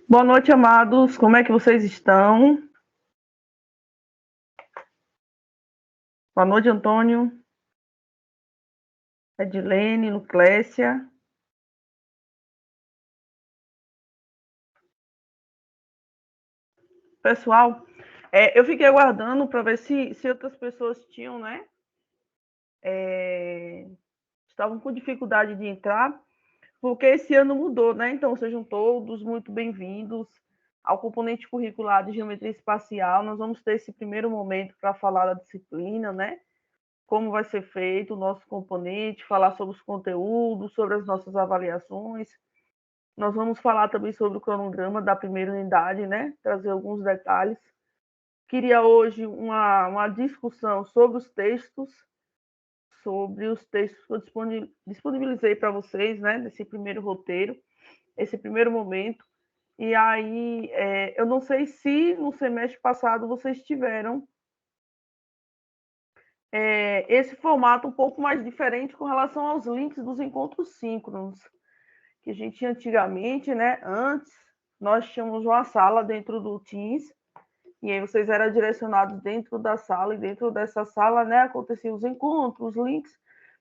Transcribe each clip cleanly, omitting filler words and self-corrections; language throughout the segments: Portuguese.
Boa noite, amados. Como é que vocês estão? Boa noite, Antônio, Edilene, Luclécia. Pessoal, eu fiquei aguardando para ver se outras pessoas tinham, né? Estavam com dificuldade de entrar, porque esse ano mudou, né? Então, sejam todos muito bem-vindos ao componente curricular de Geometria Espacial. Nós vamos ter esse primeiro momento para falar da disciplina, né? Como vai ser feito o nosso componente, falar sobre os conteúdos, sobre as nossas avaliações. Nós vamos falar também sobre o cronograma da primeira unidade, né? Trazer alguns detalhes. Queria hoje uma discussão sobre os textos que eu disponibilizei para vocês, né? Desse primeiro roteiro, esse primeiro momento. E aí, eu não sei se no semestre passado vocês tiveram esse formato um pouco mais diferente com relação aos links dos encontros síncronos, que a gente tinha antigamente, né? Antes, nós tínhamos uma sala dentro do Teams, e aí vocês eram direcionados dentro da sala, e dentro dessa sala, né, aconteciam os encontros, os links,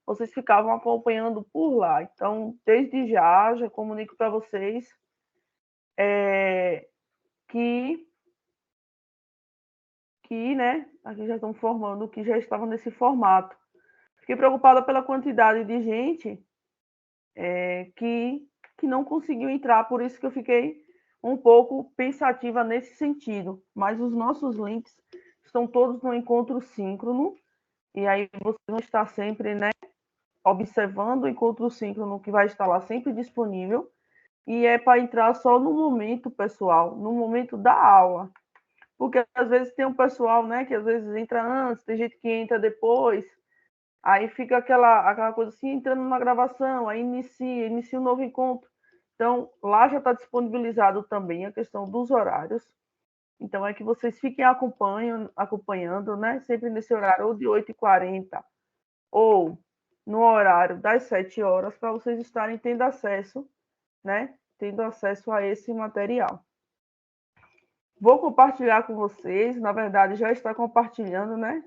vocês ficavam acompanhando por lá. Então, desde já comunico para vocês que, né, aqui já estão formando, que já estavam nesse formato. Fiquei preocupada pela quantidade de gente que não conseguiu entrar, por isso que eu fiquei um pouco pensativa nesse sentido. Mas os nossos links estão todos no encontro síncrono, e aí vocês vão estar sempre, né, observando o encontro síncrono, que vai estar lá sempre disponível, e é para entrar só no momento, pessoal, no momento da aula. Porque às vezes tem um pessoal, né, que às vezes entra antes, tem gente que entra depois, aí fica aquela coisa assim, entrando na gravação, aí inicia um novo encontro. Então, lá já está disponibilizado também a questão dos horários. Então, é que vocês fiquem acompanhando, né? Sempre nesse horário, ou de 8h40, ou no horário das 7 horas, para vocês estarem tendo acesso, né? Tendo acesso a esse material. Vou compartilhar com vocês, na verdade, já está compartilhando, né?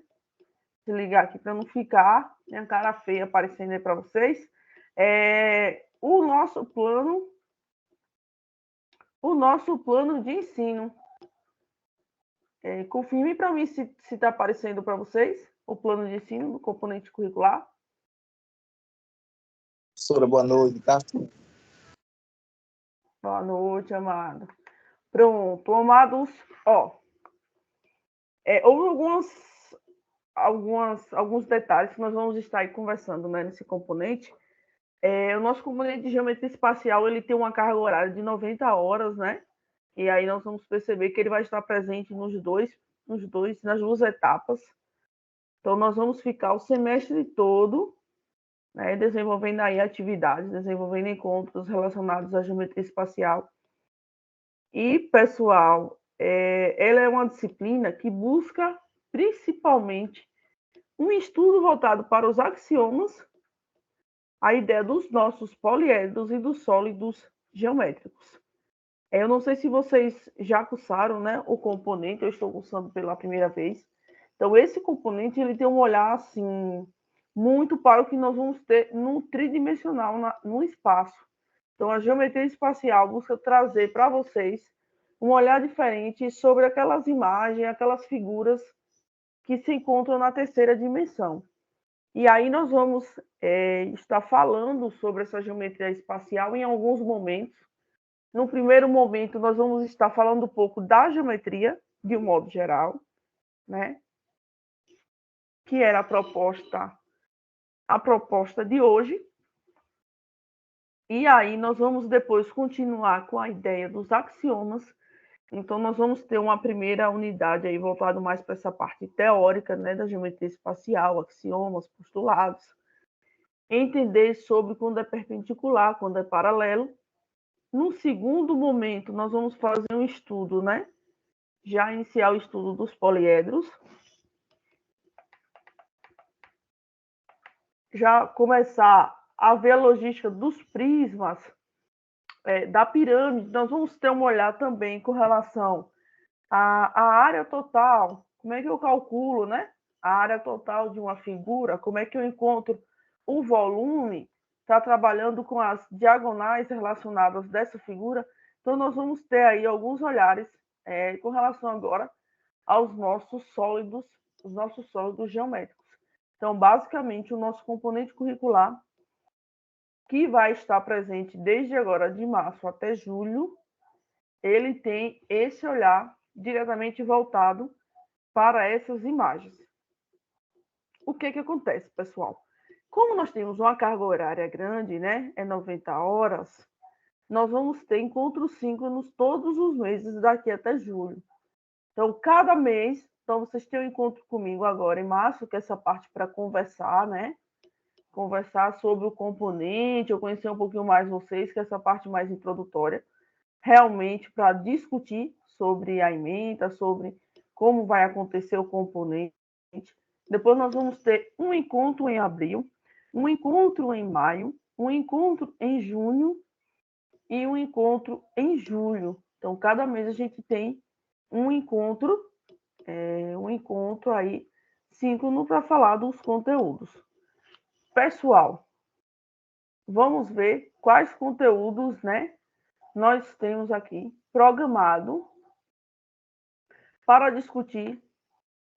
Desligar aqui para não ficar minha cara feia aparecendo aí para vocês. O nosso plano de ensino. Confirme para mim se está aparecendo para vocês o plano de ensino do componente curricular. Professora, boa noite, tá? Boa noite, amado. Pronto, amados. Houve alguns detalhes que nós vamos estar aí conversando, né, nesse componente. O nosso componente de geometria espacial, ele tem uma carga horária de 90 horas, né? E aí nós vamos perceber que ele vai estar presente nas duas etapas. Então, nós vamos ficar o semestre todo, né, desenvolvendo aí atividades, desenvolvendo encontros relacionados à geometria espacial. E, pessoal, ela é uma disciplina que busca principalmente um estudo voltado para os axiomas, a ideia dos nossos poliedros e dos sólidos geométricos. Eu não sei se vocês já cursaram, né, o componente, eu estou cursando pela primeira vez. Então, esse componente ele tem um olhar assim, muito para o que nós vamos ter no tridimensional, no espaço. Então, a geometria espacial busca trazer para vocês um olhar diferente sobre aquelas imagens, aquelas figuras que se encontram na terceira dimensão. E aí nós vamos estar falando sobre essa geometria espacial em alguns momentos. No primeiro momento, nós vamos estar falando um pouco da geometria, de um modo geral, né? Que era a proposta de hoje. E aí nós vamos depois continuar com a ideia dos axiomas. Então, nós vamos ter uma primeira unidade aí voltada mais para essa parte teórica, né, da geometria espacial, axiomas, postulados. Entender sobre quando é perpendicular, quando é paralelo. No segundo momento, nós vamos fazer um estudo, né? Já iniciar o estudo dos poliedros. Já começar a ver a logística dos prismas da pirâmide, nós vamos ter um olhar também com relação à área total, como é que eu calculo, né? A área total de uma figura, como é que eu encontro o volume, está trabalhando com as diagonais relacionadas dessa figura. Então, nós vamos ter aí alguns olhares com relação agora aos nossos sólidos, os nossos sólidos geométricos. Então, basicamente, o nosso componente curricular, que vai estar presente desde agora, de março até julho, ele tem esse olhar diretamente voltado para essas imagens. O que acontece, pessoal? Como nós temos uma carga horária grande, né? É 90 horas, nós vamos ter encontros síncronos todos os meses daqui até julho. Então, cada mês, então vocês têm um encontro comigo agora em março, que é essa parte para conversar, né? Conversar sobre o componente, eu conhecer um pouquinho mais vocês, que é essa parte mais introdutória, realmente para discutir sobre a ementa, sobre como vai acontecer o componente. Depois nós vamos ter um encontro em abril, um encontro em maio, um encontro em junho e um encontro em julho. Então, cada mês a gente tem um encontro aí síncrono para falar dos conteúdos. Pessoal, vamos ver quais conteúdos, né, nós temos aqui programado para discutir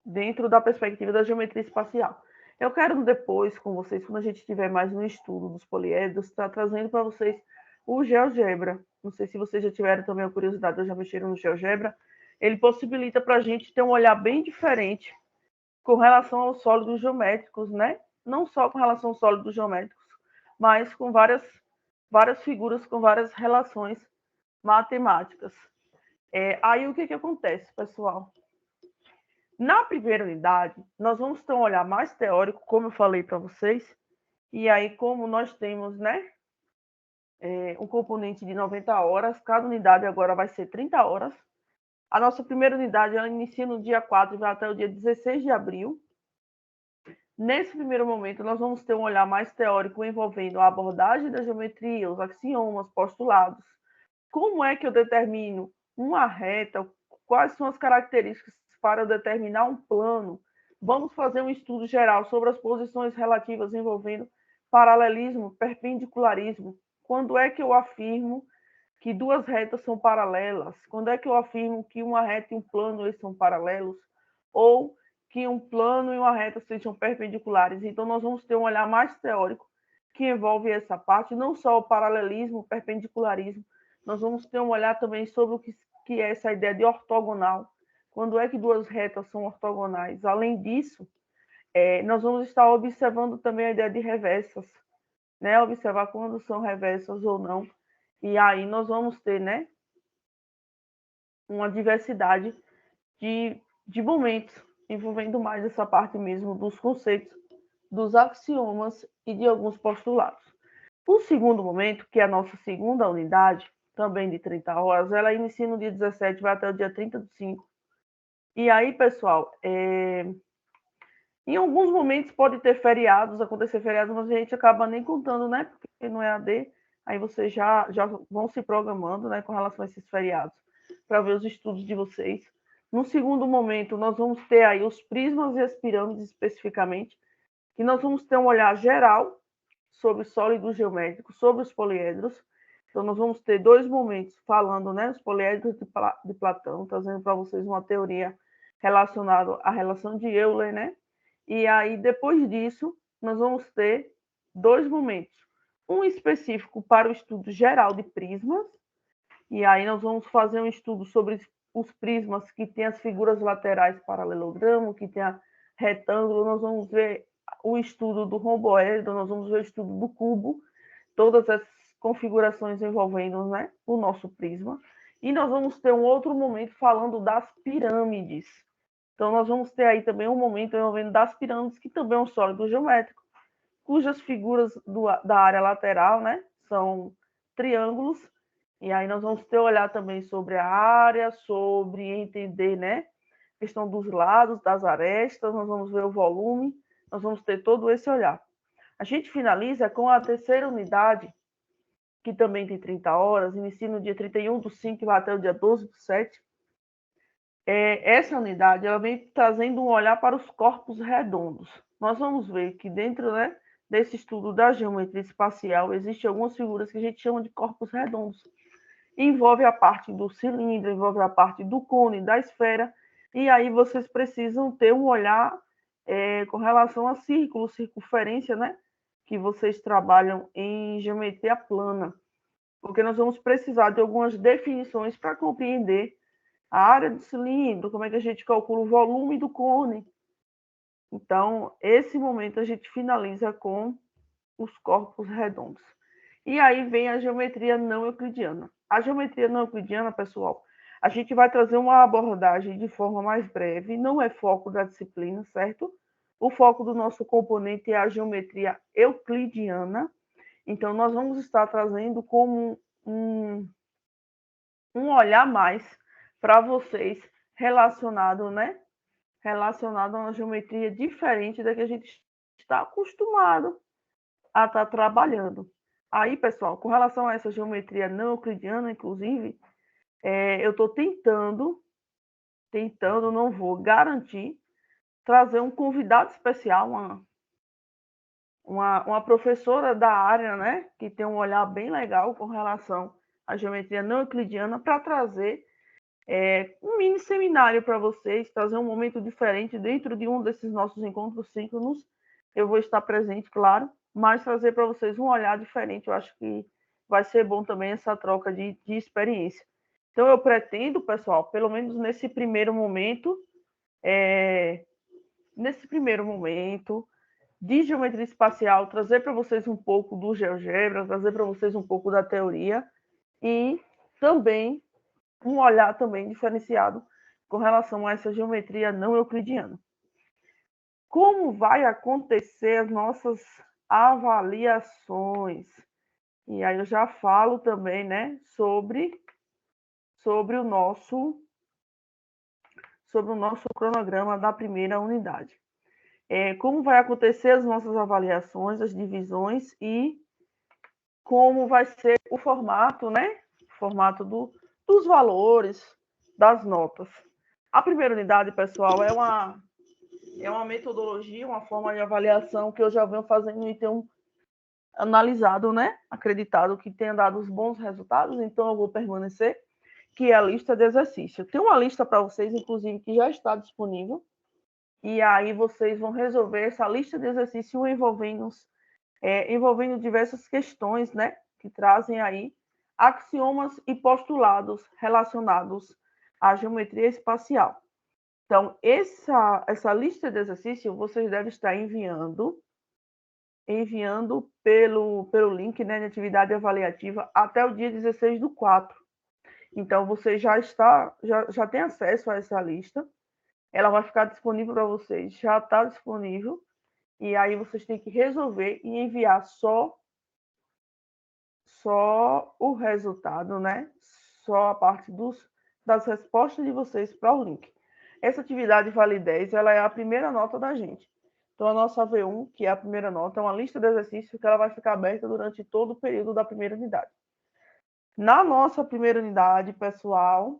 dentro da perspectiva da geometria espacial. Eu quero depois, com vocês, quando a gente estiver mais no estudo dos poliedros, estar trazendo para vocês o GeoGebra. Não sei se vocês já tiveram também a curiosidade, ou já mexeram no GeoGebra. Ele possibilita para a gente ter um olhar bem diferente com relação aos sólidos geométricos, né? Não só com relação aos sólidos geométricos, mas com várias figuras, com várias relações matemáticas. Aí o que acontece, pessoal? Na primeira unidade, nós vamos ter um olhar mais teórico, como eu falei para vocês, e aí como nós temos, né, um componente de 90 horas, cada unidade agora vai ser 30 horas. A nossa primeira unidade, ela inicia no dia 4 e vai até o dia 16 de abril. Nesse primeiro momento, nós vamos ter um olhar mais teórico envolvendo a abordagem da geometria, os axiomas, postulados. Como é que eu determino uma reta? Quais são as características para eu determinar um plano? Vamos fazer um estudo geral sobre as posições relativas envolvendo paralelismo, perpendicularismo. Quando é que eu afirmo que duas retas são paralelas? Quando é que eu afirmo que uma reta e um plano eles são paralelos? Ou que um plano e uma reta sejam perpendiculares? Então, nós vamos ter um olhar mais teórico que envolve essa parte, não só o paralelismo, o perpendicularismo. Nós vamos ter um olhar também sobre o que é essa ideia de ortogonal. Quando é que duas retas são ortogonais? Além disso, nós vamos estar observando também a ideia de reversas, né? Observar quando são reversas ou não. E aí nós vamos ter, né, uma diversidade de momentos envolvendo mais essa parte mesmo dos conceitos, dos axiomas e de alguns postulados. O segundo momento, que é a nossa segunda unidade, também de 30 horas, ela inicia no dia 17, vai até o dia 30 de 5. E aí, pessoal, em alguns momentos pode ter feriados, acontecer feriados, mas a gente acaba nem contando, né? Porque no EAD, aí vocês já vão se programando, né, com relação a esses feriados, para ver os estudos de vocês. No segundo momento, nós vamos ter aí os prismas e as pirâmides especificamente, que nós vamos ter um olhar geral sobre sólidos geométricos, sobre os poliedros. Então, nós vamos ter dois momentos falando, né, os poliedros de Platão, trazendo para vocês uma teoria relacionada à relação de Euler, né? E aí, depois disso, nós vamos ter dois momentos. Um específico para o estudo geral de prismas, e aí nós vamos fazer um estudo sobre os prismas que tem as figuras laterais paralelogramo, que tem a retângulo, nós vamos ver o estudo do romboédrico, nós vamos ver o estudo do cubo, todas as configurações envolvendo, né, o nosso prisma. E nós vamos ter um outro momento falando das pirâmides. Então, nós vamos ter aí também um momento envolvendo das pirâmides, que também é um sólido geométrico, cujas figuras da área lateral, né, são triângulos. E aí nós vamos ter olhar também sobre a área, sobre entender, né, a questão dos lados, das arestas, nós vamos ver o volume, nós vamos ter todo esse olhar. A gente finaliza com a terceira unidade, que também tem 30 horas, inicia no dia 31/5 e vai até o dia 12/7. Essa unidade ela vem trazendo um olhar para os corpos redondos. Nós vamos ver que dentro, né, desse estudo da geometria espacial, existem algumas figuras que a gente chama de corpos redondos. Envolve a parte do cilindro, envolve a parte do cone, da esfera, e aí vocês precisam ter um olhar com relação a círculo, circunferência, né, que vocês trabalham em geometria plana, porque nós vamos precisar de algumas definições para compreender a área do cilindro, como é que a gente calcula o volume do cone. Então, esse momento a gente finaliza com os corpos redondos. E aí vem a geometria não euclidiana. A geometria não euclidiana, pessoal, a gente vai trazer uma abordagem de forma mais breve, não é foco da disciplina, certo? O foco do nosso componente é a geometria euclidiana. Então, nós vamos estar trazendo como um olhar mais para vocês relacionado, né? Relacionado a uma geometria diferente da que a gente está acostumado a estar trabalhando. Aí, pessoal, com relação a essa geometria não euclidiana, inclusive, eu estou tentando, não vou garantir, trazer um convidado especial, uma professora da área, né, que tem um olhar bem legal com relação à geometria não euclidiana, para trazer um mini seminário para vocês, trazer um momento diferente dentro de um desses nossos encontros síncronos. Eu vou estar presente, claro, mas trazer para vocês um olhar diferente. Eu acho que vai ser bom também essa troca de experiência. Então, eu pretendo, pessoal, pelo menos nesse primeiro momento de geometria espacial, trazer para vocês um pouco do GeoGebra, trazer para vocês um pouco da teoria e também um olhar também diferenciado com relação a essa geometria não euclidiana. Como vai acontecer as nossas avaliações? E aí eu já falo também, né, sobre o nosso cronograma da primeira unidade. Como vai acontecer as nossas avaliações, as divisões e como vai ser o formato, né? O formato dos valores, das notas. A primeira unidade, pessoal, é uma metodologia, uma forma de avaliação que eu já venho fazendo e tenho analisado, né? Acreditado que tenha dado os bons resultados, então eu vou permanecer, que é a lista de exercício. Tem uma lista para vocês, inclusive, que já está disponível, e aí vocês vão resolver essa lista de exercício envolvendo diversas questões, né? Que trazem aí axiomas e postulados relacionados à geometria espacial. Então, essa lista de exercício vocês devem estar enviando pelo link, né, de atividade avaliativa até o dia 16/4. Então, você já tem acesso a essa lista. Ela vai ficar disponível para vocês, já está disponível. E aí vocês têm que resolver e enviar só o resultado, né? Só a parte das respostas de vocês para o link. Essa atividade vale 10, ela é a primeira nota da gente. Então, a nossa V1, que é a primeira nota, é uma lista de exercícios que ela vai ficar aberta durante todo o período da primeira unidade. Na nossa primeira unidade, pessoal,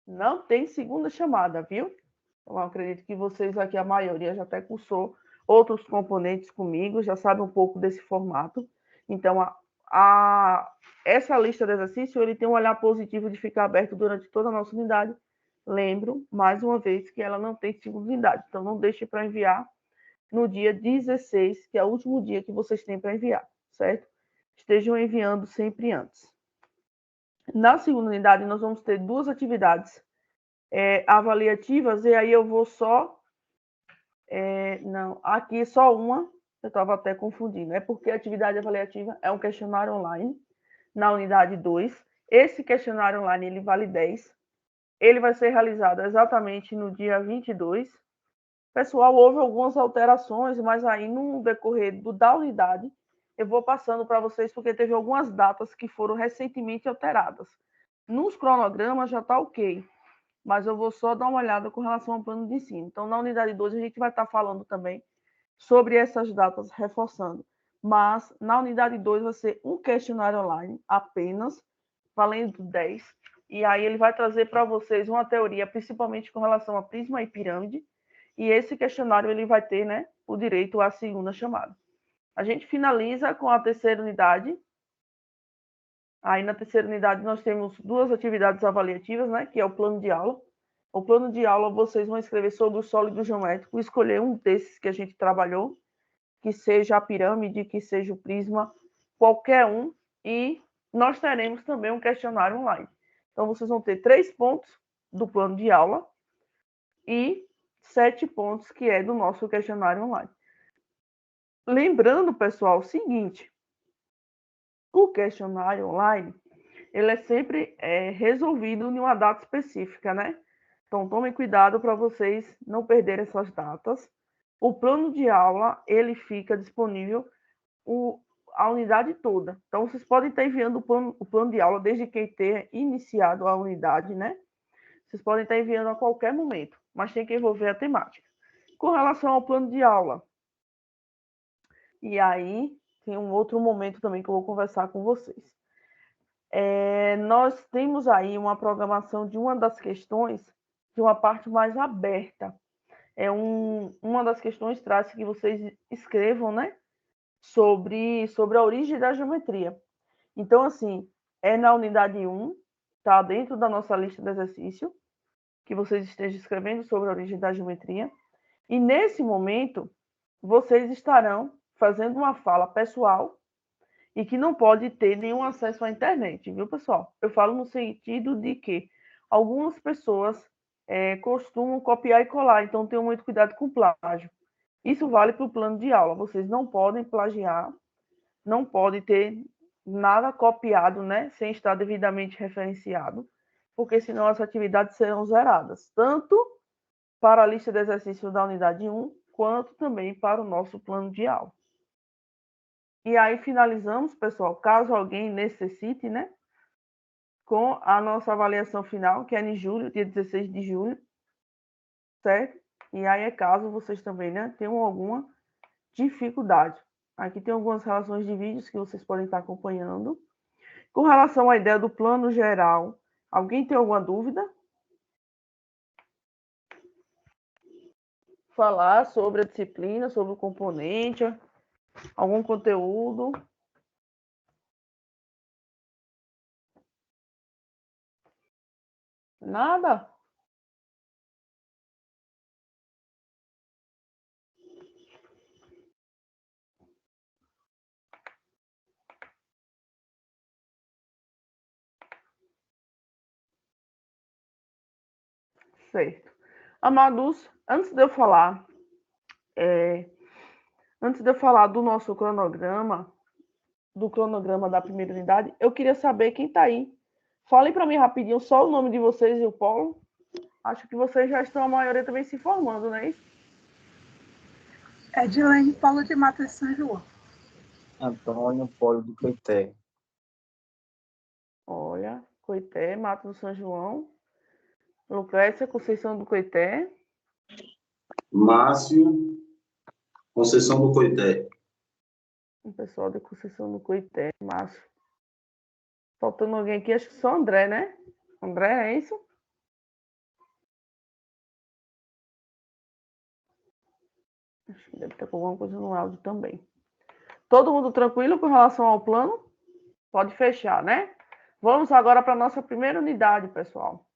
não tem segunda chamada, viu? Então, eu acredito que vocês aqui, a maioria, já até cursou outros componentes comigo, já sabe um pouco desse formato. Então, essa lista de exercício, ele tem um olhar positivo de ficar aberto durante toda a nossa unidade. Lembro, mais uma vez, que ela não tem segunda unidade. Então, não deixe para enviar no dia 16, que é o último dia que vocês têm para enviar, certo? Estejam enviando sempre antes. Na segunda unidade, nós vamos ter duas atividades avaliativas, e aí eu vou só... não, aqui só uma, eu estava até confundindo, é porque a atividade avaliativa é um questionário online, na unidade 2. Esse questionário online, ele vale 10. Ele vai ser realizado exatamente no dia 22. Pessoal, houve algumas alterações, mas aí no decorrer da unidade, eu vou passando para vocês, porque teve algumas datas que foram recentemente alteradas. Nos cronogramas já está ok, mas eu vou só dar uma olhada com relação ao plano de ensino. Então, na unidade 2, a gente vai estar falando também sobre essas datas, reforçando. mas na unidade 2 vai ser um questionário online apenas, valendo 10. E aí ele vai trazer para vocês uma teoria, principalmente com relação a prisma e pirâmide. E esse questionário ele vai ter, né, o direito à segunda chamada. A gente finaliza com a terceira unidade. Aí na terceira unidade nós temos duas atividades avaliativas, né, que é o plano de aula. O plano de aula vocês vão escrever sobre o sólido geométrico, escolher um desses que a gente trabalhou, que seja a pirâmide, que seja o prisma, qualquer um, e nós teremos também um questionário online. Então, vocês vão ter 3 pontos do plano de aula e 7 pontos que é do nosso questionário online. Lembrando, pessoal, o seguinte, o questionário online, ele é sempre resolvido em uma data específica, né? Então, tomem cuidado para vocês não perderem essas datas. O plano de aula, ele fica disponível a unidade toda. Então, vocês podem estar enviando o plano de aula desde que tenha iniciado a unidade, né? Vocês podem estar enviando a qualquer momento, mas tem que envolver a temática. Com relação ao plano de aula, e aí tem um outro momento também que eu vou conversar com vocês. Nós temos aí uma programação de uma das questões de uma parte mais aberta. Uma das questões traz que vocês escrevam, né? Sobre a origem da geometria. Então, assim, é na unidade 1, está dentro da nossa lista de exercício, que vocês estejam escrevendo sobre a origem da geometria. E, nesse momento, vocês estarão fazendo uma fala pessoal e que não pode ter nenhum acesso à internet, viu, pessoal? Eu falo no sentido de que algumas pessoas costumam copiar e colar, então tenham muito cuidado com o plágio. Isso vale para o plano de aula. Vocês não podem plagiar, não pode ter nada copiado, né, sem estar devidamente referenciado, porque senão as atividades serão zeradas, tanto para a lista de exercícios da unidade 1, quanto também para o nosso plano de aula. E aí finalizamos, pessoal, caso alguém necessite, né, com a nossa avaliação final, que é em julho, dia 16 de julho, certo? E aí é caso vocês também, né, tenham alguma dificuldade. Aqui tem algumas relações de vídeos que vocês podem estar acompanhando. Com relação à ideia do plano geral, alguém tem alguma dúvida? Falar sobre a disciplina, sobre o componente, algum conteúdo? Nada? Certo. Amados, antes de eu falar do nosso cronograma, do cronograma da primeira unidade, eu queria saber quem está aí. Falem para mim rapidinho só o nome de vocês e o polo. Acho que vocês já estão, a maioria também se formando, não é isso? Edilene Paulo de Matos São João. Antônio Polo do Coité. Olha, Coité, Mato do São João. Lucrécia, Conceição do Coité. Márcio, Conceição do Coité. O pessoal da Conceição do Coité, Márcio. Faltando alguém aqui, acho que só André, né? André, é isso? Acho que deve estar com alguma coisa no áudio também. Todo mundo tranquilo com relação ao plano? Pode fechar, né? Vamos agora para a nossa primeira unidade, pessoal.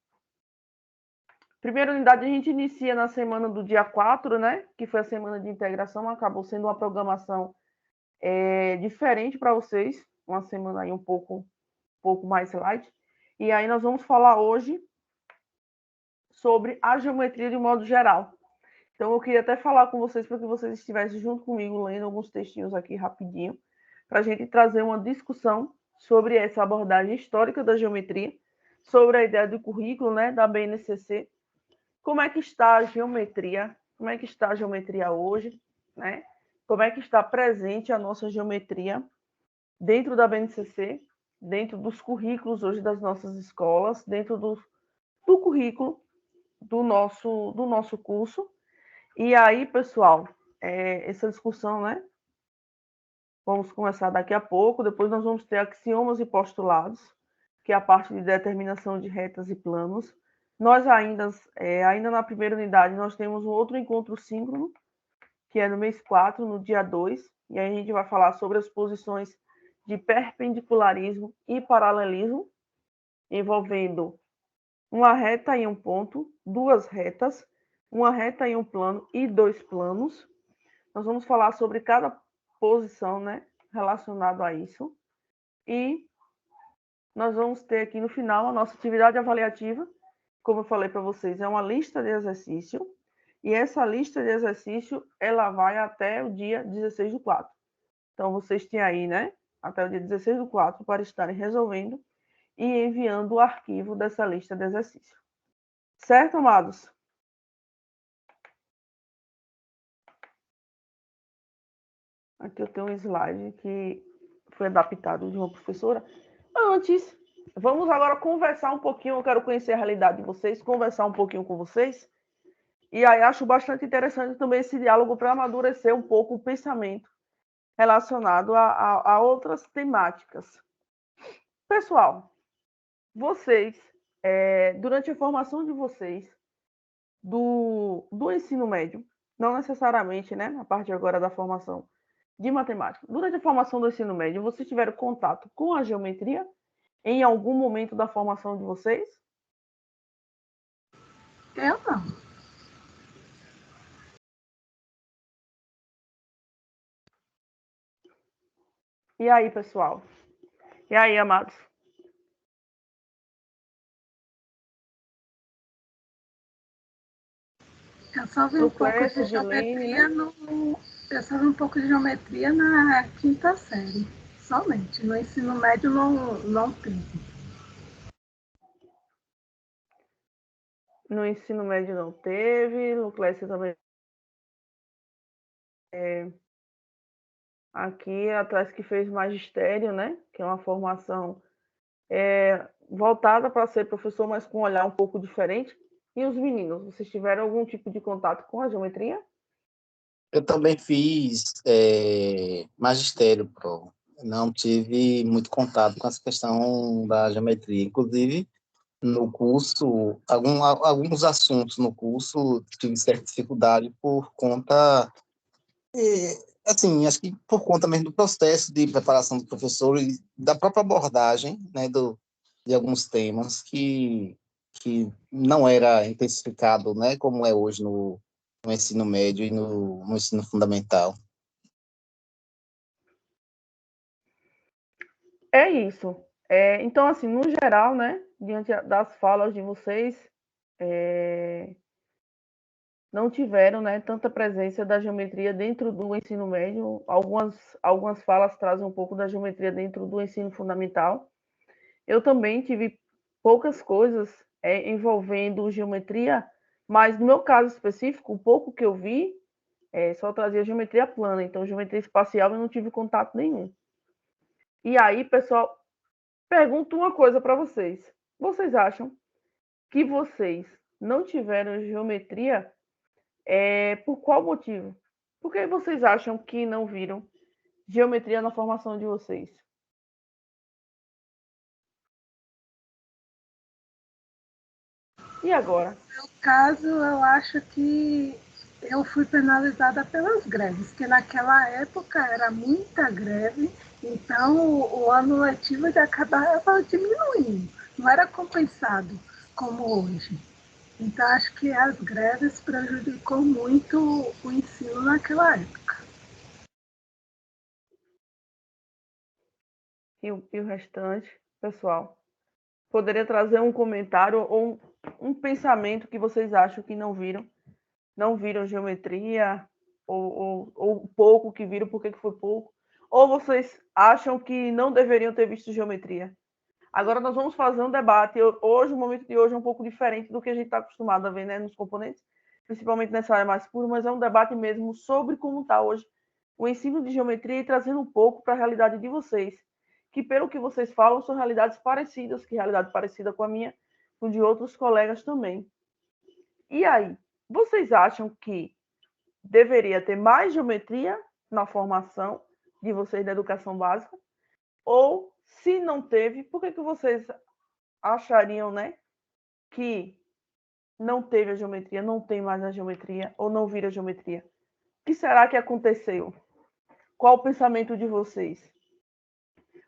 Primeira unidade a gente inicia na semana do dia 4, né? Que foi a semana de integração, acabou sendo uma programação diferente para vocês, uma semana aí um pouco mais light. E aí nós vamos falar hoje sobre a geometria de modo geral. Então eu queria até falar com vocês para que vocês estivessem junto comigo lendo alguns textinhos aqui rapidinho, para a gente trazer uma discussão sobre essa abordagem histórica da geometria, sobre a ideia do currículo, né, da BNCC, como é que está a geometria, como é que está a geometria hoje, né? Como é que está presente a nossa geometria dentro da BNCC, dentro dos currículos hoje das nossas escolas, dentro do currículo do nosso curso. E aí, pessoal, essa discussão, né, Vamos começar daqui a pouco. Depois nós vamos ter axiomas e postulados, que é a parte de determinação de retas e planos. Nós ainda na primeira unidade, nós temos um outro encontro síncrono, que é no mês 4, no dia 2, e aí a gente vai falar sobre as posições de perpendicularismo e paralelismo, envolvendo uma reta e um ponto, duas retas, uma reta e um plano e dois planos. Nós vamos falar sobre cada posição, né, relacionado a isso. E nós vamos ter aqui no final a nossa atividade avaliativa. Como eu falei para vocês, é uma lista de exercício. E essa lista de exercício, ela vai até o dia 16/4. Então, vocês têm aí, né, até o dia 16/4 para estarem resolvendo e enviando o arquivo dessa lista de exercício. Certo, amados? Aqui eu tenho um slide que foi adaptado de uma professora. Antes, vamos agora conversar um pouquinho. Eu quero conhecer a realidade de vocês, conversar um pouquinho com vocês. E aí acho bastante interessante também esse diálogo para amadurecer um pouco o pensamento relacionado a outras temáticas. Pessoal, vocês, durante a formação de vocês do ensino médio, não necessariamente, né, a partir agora da formação de matemática, durante a formação do ensino médio, vocês tiveram contato com a geometria em algum momento da formação de vocês? Eu não. E aí, pessoal? E aí, amados? Eu só vi um pouco de geometria Eu só vi um pouco de geometria na quinta série. Somente. No ensino médio não teve. No ensino médio não teve, no Clécio também. Aqui atrás que fez magistério, né? Que é uma formação voltada para ser professor, mas com um olhar um pouco diferente. E os meninos, vocês tiveram algum tipo de contato com a geometria? Eu também fiz magistério, pro. Não tive muito contato com essa questão da geometria. Inclusive, no curso, alguns assuntos no curso tive certa dificuldade por conta, assim, acho que por conta mesmo do processo de preparação do professor e da própria abordagem, né, de alguns temas que não era intensificado, né, como é hoje no ensino médio e no ensino fundamental. É isso. Então, assim, no geral, né, diante das falas de vocês, não tiveram, né, tanta presença da geometria dentro do ensino médio. Algumas falas trazem um pouco da geometria dentro do ensino fundamental. Eu também tive poucas coisas envolvendo geometria, mas no meu caso específico, o pouco que eu vi só trazia geometria plana, então geometria espacial eu não tive contato nenhum. E aí, pessoal, pergunto uma coisa para vocês. Vocês acham que vocês não tiveram geometria por qual motivo? Por que vocês acham que não viram geometria na formação de vocês? E agora? No caso, eu acho que eu fui penalizada pelas greves, porque naquela época era muita greve, então o ano letivo já acabava diminuindo, não era compensado como hoje. Então, acho que as greves prejudicou muito o ensino naquela época. E o restante, pessoal? Poderia trazer um comentário ou um pensamento que vocês acham que não viram geometria, ou pouco que viram, por que foi pouco? Ou vocês acham que não deveriam ter visto geometria? Agora nós vamos fazer um debate. Hoje, o momento de hoje é um pouco diferente do que a gente está acostumado a ver, né, nos componentes, principalmente nessa área mais pura, mas é um debate mesmo sobre como está hoje o ensino de geometria e trazendo um pouco para a realidade de vocês, que pelo que vocês falam são realidades parecidas, que realidade parecida com a minha, com de outros colegas também. E aí, vocês acham que deveria ter mais geometria na formação de vocês da educação básica? Ou, se não teve, por que vocês achariam, né, que não teve a geometria, não tem mais a geometria, ou não vira a geometria? O que será que aconteceu? Qual o pensamento de vocês?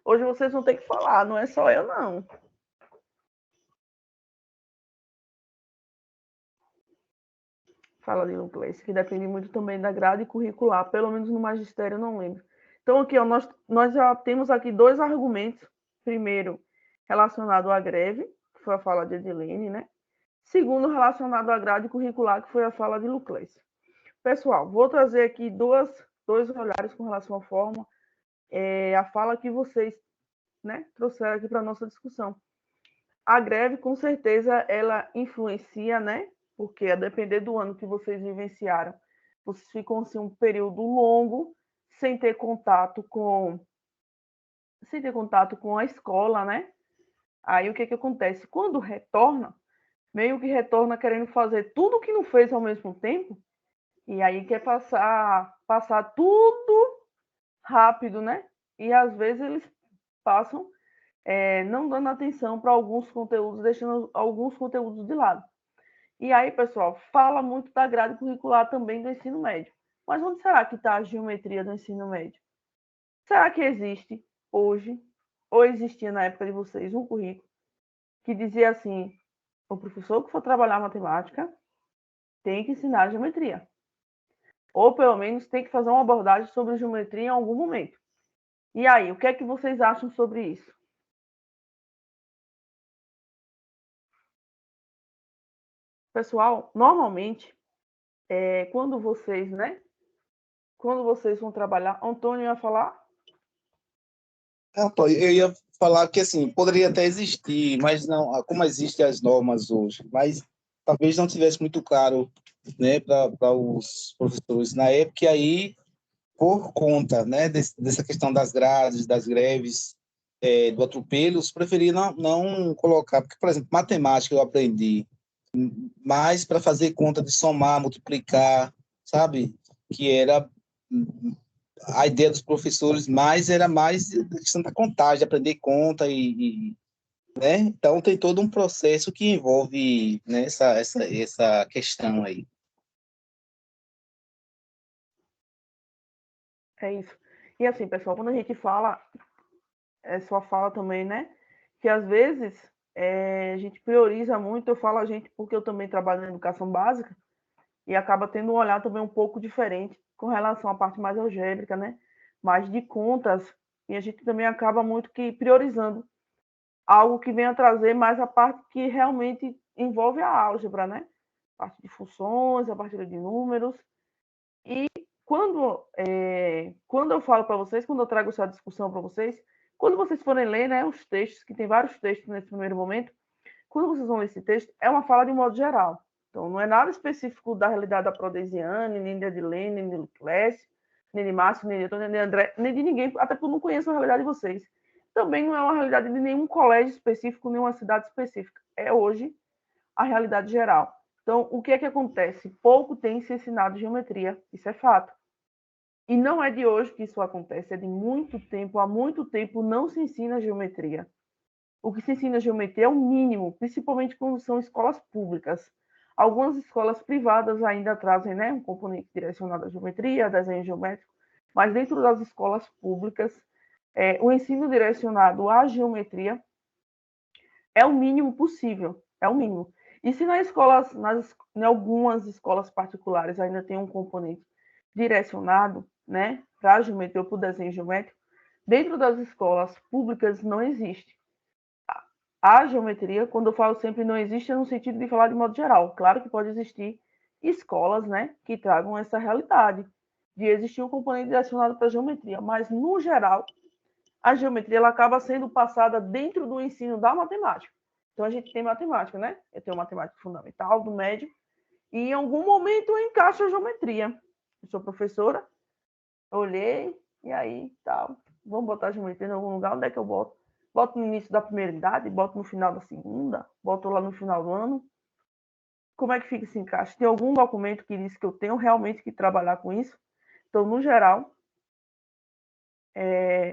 Hoje vocês vão ter que falar, não é só eu, não. Fala de Lucas, que depende muito também da grade curricular, pelo menos no magistério eu não lembro. Então, aqui, ó, nós já temos aqui 2 argumentos. Primeiro, relacionado à greve, que foi a fala de Edilene, né? Segundo, relacionado à grade curricular, que foi a fala de Lucas. Pessoal, vou trazer aqui dois olhares com relação à forma, a fala que vocês, né, trouxeram aqui para a nossa discussão. A greve, com certeza, ela influencia, né? Porque, a depender do ano que vocês vivenciaram, vocês ficam assim, um período longo sem ter contato com a escola, né? Aí o que acontece? Quando retorna, meio que retorna querendo fazer tudo o que não fez ao mesmo tempo, e aí quer passar tudo rápido, né? E às vezes eles passam não dando atenção para alguns conteúdos, deixando alguns conteúdos de lado. E aí, pessoal, fala muito da grade curricular também do ensino médio. Mas onde será que está a geometria do ensino médio? Será que existe hoje, ou existia na época de vocês, um currículo que dizia assim: o professor que for trabalhar matemática tem que ensinar geometria? Ou pelo menos tem que fazer uma abordagem sobre geometria em algum momento. E aí, o que é que vocês acham sobre isso? Pessoal, normalmente, quando vocês, né? Quando vocês vão trabalhar, Antônio ia falar? Eu ia falar que, assim, poderia até existir, mas não, como existem as normas hoje, mas talvez não tivesse muito claro, né, para os professores na época, e aí, por conta, né, dessa questão das grades, das greves, do atropelo, preferi não colocar, porque, por exemplo, matemática eu aprendi mais para fazer conta de somar, multiplicar, sabe? Que era a ideia dos professores, mais era mais a questão da contagem, aprender conta né? Então tem todo um processo que envolve, né, essa questão aí. É isso. E assim, pessoal, quando a gente fala, sua fala também, né? Que às vezes a gente prioriza muito, eu falo a gente porque eu também trabalho na educação básica, e acaba tendo um olhar também um pouco diferente com relação à parte mais algébrica, né? Mais de contas, e a gente também acaba muito que priorizando algo que venha trazer mais a parte que realmente envolve a álgebra, né? A parte de funções, a partir de números. E quando eu falo para vocês, quando eu trago essa discussão para vocês, quando vocês forem ler, né, os textos, que tem vários textos nesse primeiro momento, quando vocês vão ler esse texto, é uma fala de modo geral. Então, não é nada específico da realidade da Prodesiane, nem de Adilene, nem de Luclece, nem de Márcio, nem de Antônio, nem de André, nem de ninguém, até porque eu não conheço a realidade de vocês. Também não é uma realidade de nenhum colégio específico, nenhuma cidade específica. É hoje a realidade geral. Então, o que é que acontece? Pouco tem se ensinado geometria, isso é fato. E não é de hoje que isso acontece, é de muito tempo. Há muito tempo não se ensina geometria. O que se ensina geometria é o mínimo, principalmente quando são escolas públicas. Algumas escolas privadas ainda trazem, né, um componente direcionado à geometria, desenho geométrico, mas dentro das escolas públicas, o ensino direcionado à geometria é o mínimo possível, é o mínimo. E se em algumas escolas particulares ainda tem um componente direcionado, né, para a geometria ou para o desenho geométrico, dentro das escolas públicas não existe. A geometria, quando eu falo sempre não existe, é no sentido de falar de modo geral. Claro que pode existir escolas, né, que tragam essa realidade de existir um componente direcionado para a geometria, mas no geral a geometria ela acaba sendo passada dentro do ensino da matemática. Então a gente tem matemática, né? Eu tenho matemática fundamental, do médio, e em algum momento eu encaixo a geometria. Eu sou professora, olhei, e aí, tal, vamos botar a geometria em algum lugar, onde é que eu boto? Boto no início da primeira idade, boto no final da segunda, boto lá no final do ano. Como é que fica esse encaixe? Tem algum documento que diz que eu tenho realmente que trabalhar com isso? Então, no geral,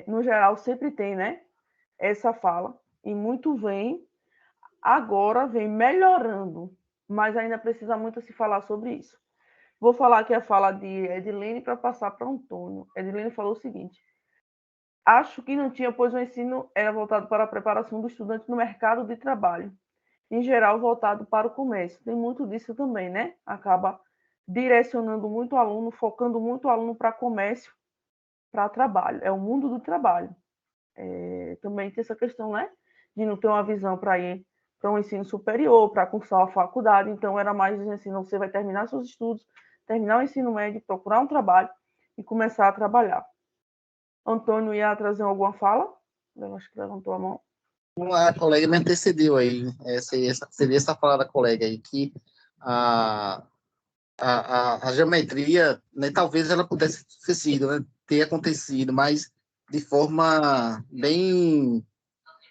no geral, sempre tem, né, essa fala, e muito agora vem melhorando, mas ainda precisa muito se falar sobre isso. Vou falar aqui a fala de Edilene para passar para Antônio. Edilene falou o seguinte: acho que não tinha, pois o ensino era voltado para a preparação do estudante no mercado de trabalho, em geral voltado para o comércio. Tem muito disso também, né? Acaba direcionando muito o aluno, focando muito o aluno para comércio, para trabalho. É o mundo do trabalho. Também tem essa questão, né? De não ter uma visão para ir para um ensino superior, para cursar a faculdade. Então, era mais dizendo assim, você vai terminar seus estudos, terminar o ensino médio, procurar um trabalho e começar a trabalhar. Antônio ia trazer alguma fala? Eu acho que levantou a mão. A colega me antecedeu aí, seria essa fala da colega aí, que a geometria, né, talvez ela pudesse ter sido, né, ter acontecido, mas de forma bem,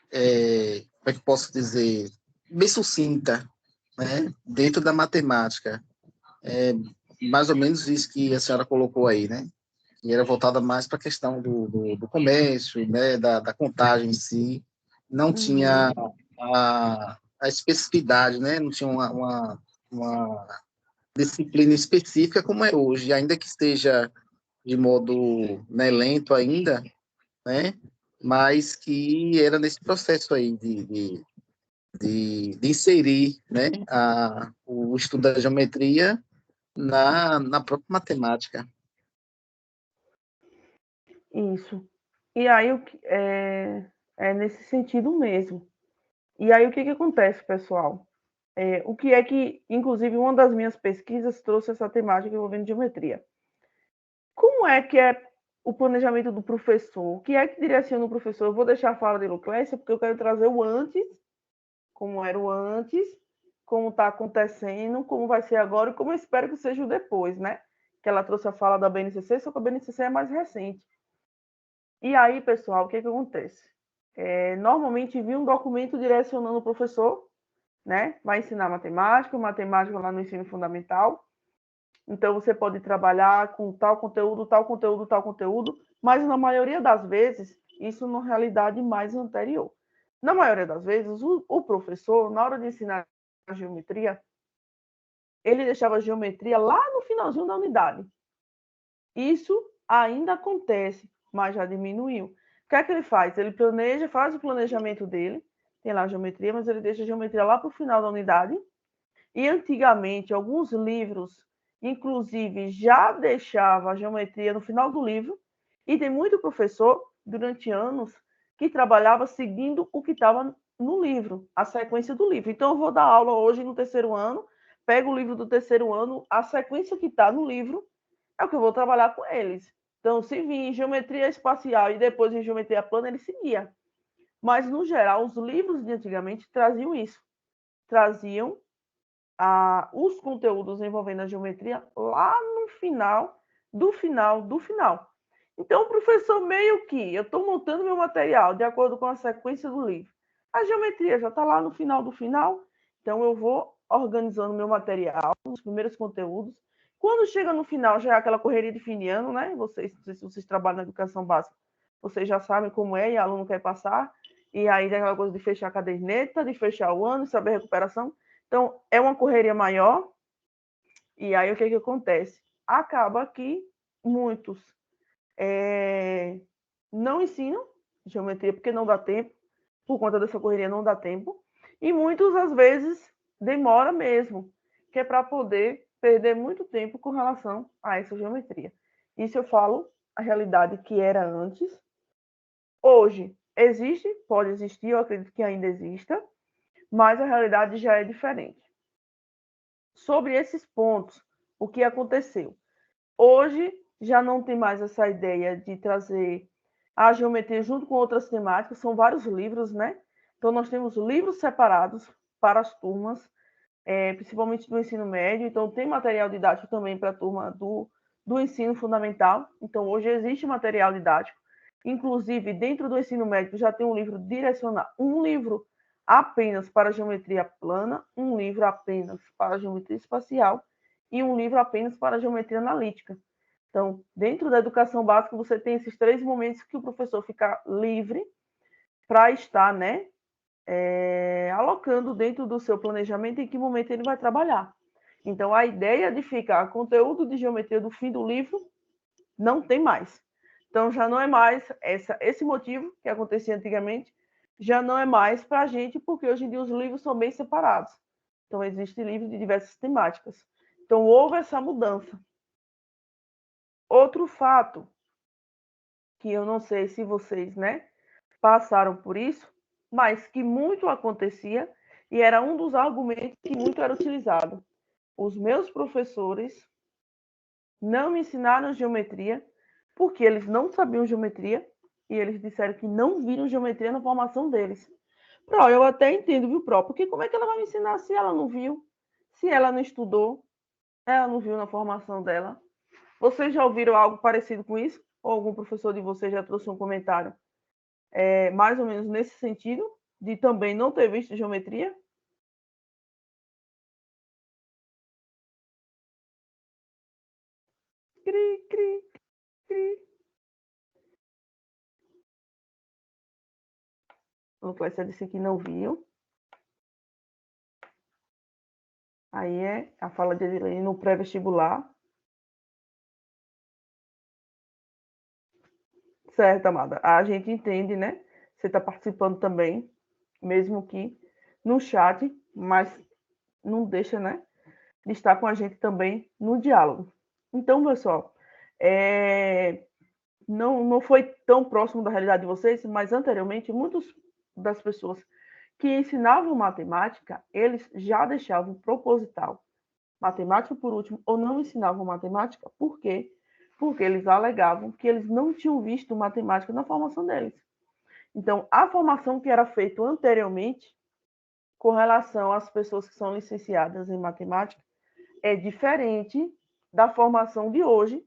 como é que posso dizer, bem sucinta, né, dentro da matemática. Mais ou menos isso que a senhora colocou aí, né? E era voltada mais para a questão do comércio, né, da contagem em si, não tinha a especificidade, né, não tinha uma disciplina específica como é hoje, ainda que esteja de modo, né, lento ainda, né, mas que era nesse processo aí de inserir, né, o estudo da geometria na própria matemática. Isso. E aí, é nesse sentido mesmo. E aí, o que acontece, pessoal? O que é que, inclusive, uma das minhas pesquisas trouxe essa temática envolvendo geometria. Como é que é o planejamento do professor? O que é que direciona o professor? Eu vou deixar a fala de Lucrécia, porque eu quero trazer o antes, como era o antes, como está acontecendo, como vai ser agora e como eu espero que seja o depois, né? Que ela trouxe a fala da BNCC, só que a BNCC é mais recente. E aí, pessoal, o que acontece? Normalmente vi um documento direcionando o professor, né? Vai ensinar matemática lá no ensino fundamental. Então, você pode trabalhar com tal conteúdo, tal conteúdo, tal conteúdo, mas na maioria das vezes, isso na realidade mais anterior. Na maioria das vezes, o professor, na hora de ensinar a geometria, ele deixava a geometria lá no finalzinho da unidade. Isso ainda acontece, mas já diminuiu. O que é que ele faz? Ele faz o planejamento dele, tem lá a geometria, mas ele deixa a geometria lá para o final da unidade. E antigamente, alguns livros, inclusive, já deixava a geometria no final do livro. E tem muito professor, durante anos, que trabalhava seguindo o que estava no livro, a sequência do livro. Então, eu vou dar aula hoje no terceiro ano, pego o livro do terceiro ano, a sequência que está no livro é o que eu vou trabalhar com eles. Então, se vir em geometria espacial e depois em geometria plana, ele seguia. Mas, no geral, os livros de antigamente traziam isso. Traziam os conteúdos envolvendo a geometria lá no final do final do final. Então, o professor meio que, eu estou montando meu material de acordo com a sequência do livro. A geometria já está lá no final do final, então eu vou organizando meu material, os primeiros conteúdos. Quando chega no final, já é aquela correria de fim de ano, né? Vocês, não sei se vocês trabalham na educação básica, vocês já sabem como é, e o aluno quer passar, e aí tem aquela coisa de fechar a caderneta, de fechar o ano, saber a recuperação. Então, é uma correria maior, e aí o que acontece? Acaba que muitos não ensinam geometria porque não dá tempo, por conta dessa correria não dá tempo, e muitos, às vezes, demora mesmo, que é para poder perder muito tempo com relação a essa geometria. Isso eu falo a realidade que era antes. Hoje existe, pode existir, eu acredito que ainda exista, mas a realidade já é diferente. Sobre esses pontos, o que aconteceu? Hoje já não tem mais essa ideia de trazer a geometria junto com outras temáticas, são vários livros, né? Então, nós temos livros separados para as turmas, principalmente do ensino médio, então tem material didático também para a turma do ensino fundamental, então hoje existe material didático, inclusive dentro do ensino médio já tem um livro direcionado, um livro apenas para geometria plana, um livro apenas para geometria espacial e um livro apenas para geometria analítica. Então, dentro da educação básica, você tem esses 3 momentos que o professor fica livre para estar, né, alocando dentro do seu planejamento em que momento ele vai trabalhar. Então, a ideia de ficar conteúdo de geometria do fim do livro não tem mais. Então, já não é mais esse motivo que acontecia antigamente, já não é mais para a gente, porque hoje em dia os livros são bem separados. Então, existem livros de diversas temáticas. Então, houve essa mudança. Outro fato, que eu não sei se vocês, né, passaram por isso, mas que muito acontecia, e era um dos argumentos que muito era utilizado. Os meus professores não me ensinaram geometria, porque eles não sabiam geometria, e eles disseram que não viram geometria na formação deles. Pro, eu até entendo, viu, Pro? Porque como é que ela vai me ensinar se ela não viu? Se ela não estudou, ela não viu na formação dela? Vocês já ouviram algo parecido com isso? Ou algum professor de vocês já trouxe um comentário mais ou menos nesse sentido, de também não ter visto geometria? Cri, cri, cri. O Clécia disse que não viu. Aí é a fala de Edilene no pré-vestibular. Certo, amada. A gente entende, né? Você está participando também, mesmo que no chat, mas não deixa, né, de estar com a gente também no diálogo. Então, pessoal, não foi tão próximo da realidade de vocês, mas anteriormente, muitas das pessoas que ensinavam matemática, eles já deixavam proposital matemática por último, ou não ensinavam matemática. Por quê? Porque eles alegavam que eles não tinham visto matemática na formação deles. Então, a formação que era feita anteriormente, com relação às pessoas que são licenciadas em matemática, é diferente da formação de hoje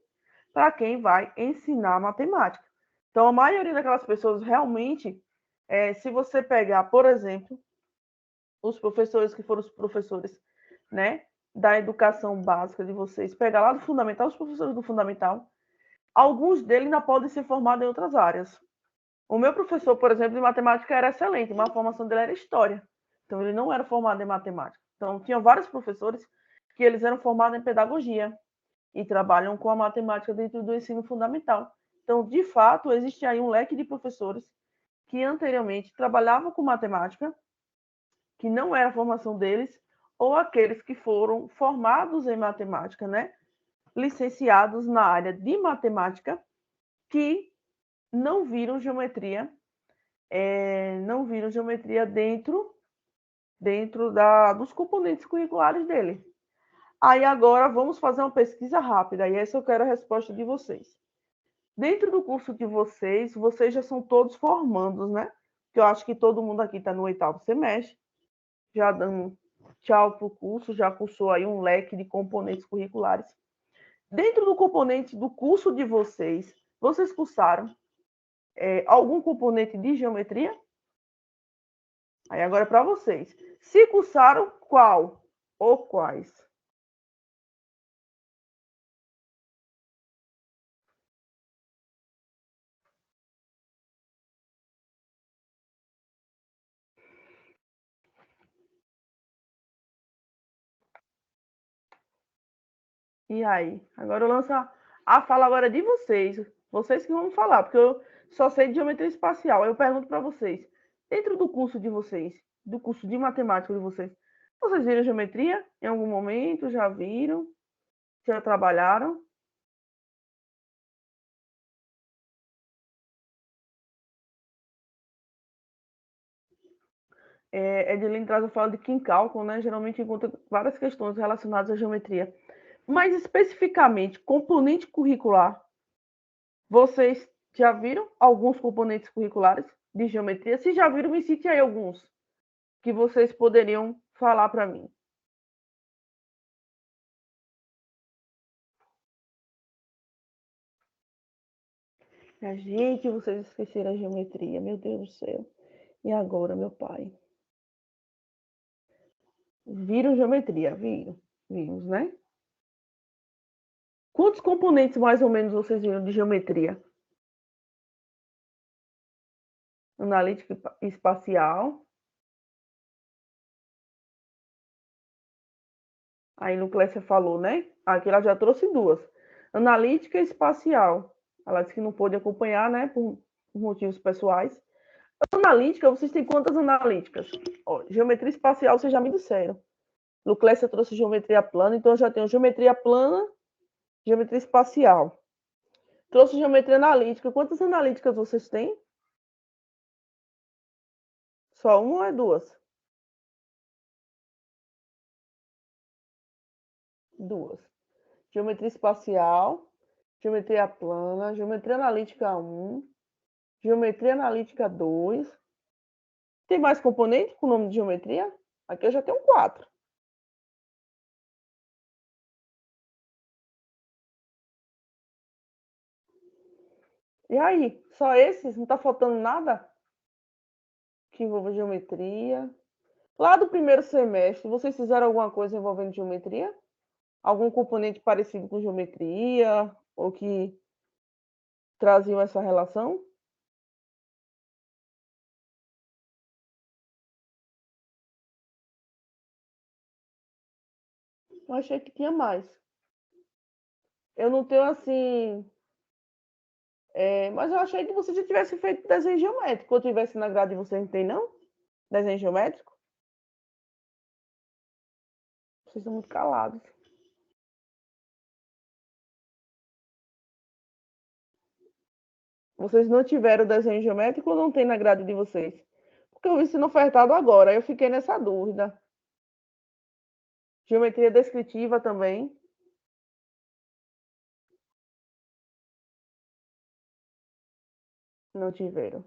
para quem vai ensinar matemática. Então, a maioria daquelas pessoas realmente, se você pegar, por exemplo, os professores que foram os professores, né, da educação básica de vocês, pegar lá do fundamental, os professores do fundamental, alguns deles ainda podem ser formados em outras áreas. O meu professor, por exemplo, de matemática era excelente, mas a formação dele era história. Então, ele não era formado em matemática. Então, tinha vários professores que eles eram formados em pedagogia e trabalham com a matemática dentro do ensino fundamental. Então, de fato, existe aí um leque de professores que anteriormente trabalhavam com matemática, que não era a formação deles, ou aqueles que foram formados em matemática, né? Licenciados na área de matemática, que não viram geometria, dentro dos componentes curriculares dele. Aí agora vamos fazer uma pesquisa rápida, e essa eu quero a resposta de vocês. Dentro do curso de vocês já são todos formandos, né? Que eu acho que todo mundo aqui está no 8º semestre, já dando tchau para o curso, já cursou aí um leque de componentes curriculares. Dentro do componente do curso de vocês cursaram algum componente de geometria? Aí agora é para vocês. Se cursaram, qual ou quais? E aí? Agora eu lanço a fala agora de vocês. Vocês que vão falar, porque eu só sei de geometria espacial. Aí eu pergunto para vocês. Dentro do curso de vocês, do curso de matemática de vocês viram geometria em algum momento? Já viram? Já trabalharam? Edilene traz a fala de que em cálculo, né, geralmente encontra várias questões relacionadas à geometria. Mas especificamente, componente curricular, vocês já viram alguns componentes curriculares de geometria? Se já viram, me cite aí alguns que vocês poderiam falar para mim. Gente, vocês esqueceram a geometria, meu Deus do céu. E agora, meu pai? Viram geometria? Vimos, né? Quantos componentes mais ou menos vocês viram de geometria? Analítica espacial. Aí no Clécia falou, né? Aqui ela já trouxe duas. Analítica espacial. Ela disse que não pôde acompanhar, né? Por motivos pessoais. Analítica, vocês têm quantas analíticas? Ó, geometria espacial, vocês já me disseram. Luclécia trouxe geometria plana, então eu já tenho geometria plana, geometria espacial. Trouxe geometria analítica. Quantas analíticas vocês têm? Só uma ou é duas? Duas. Geometria espacial, geometria plana, geometria analítica 1, geometria analítica 2. Tem mais componente com o nome de geometria? Aqui eu já tenho 4. E aí? Só esses? Não está faltando nada que envolva geometria? Lá do primeiro semestre, vocês fizeram alguma coisa envolvendo geometria? Algum componente parecido com geometria? Ou que traziam essa relação? Eu achei que tinha mais. Eu não tenho assim. Mas eu achei que você já tivesse feito desenho geométrico. Ou tivesse na grade de vocês, não tem, não? Desenho geométrico? Vocês estão muito calados. Vocês não tiveram desenho geométrico ou não tem na grade de vocês? Porque eu vi sendo ofertado agora, eu fiquei nessa dúvida. Geometria descritiva também. Não tiveram.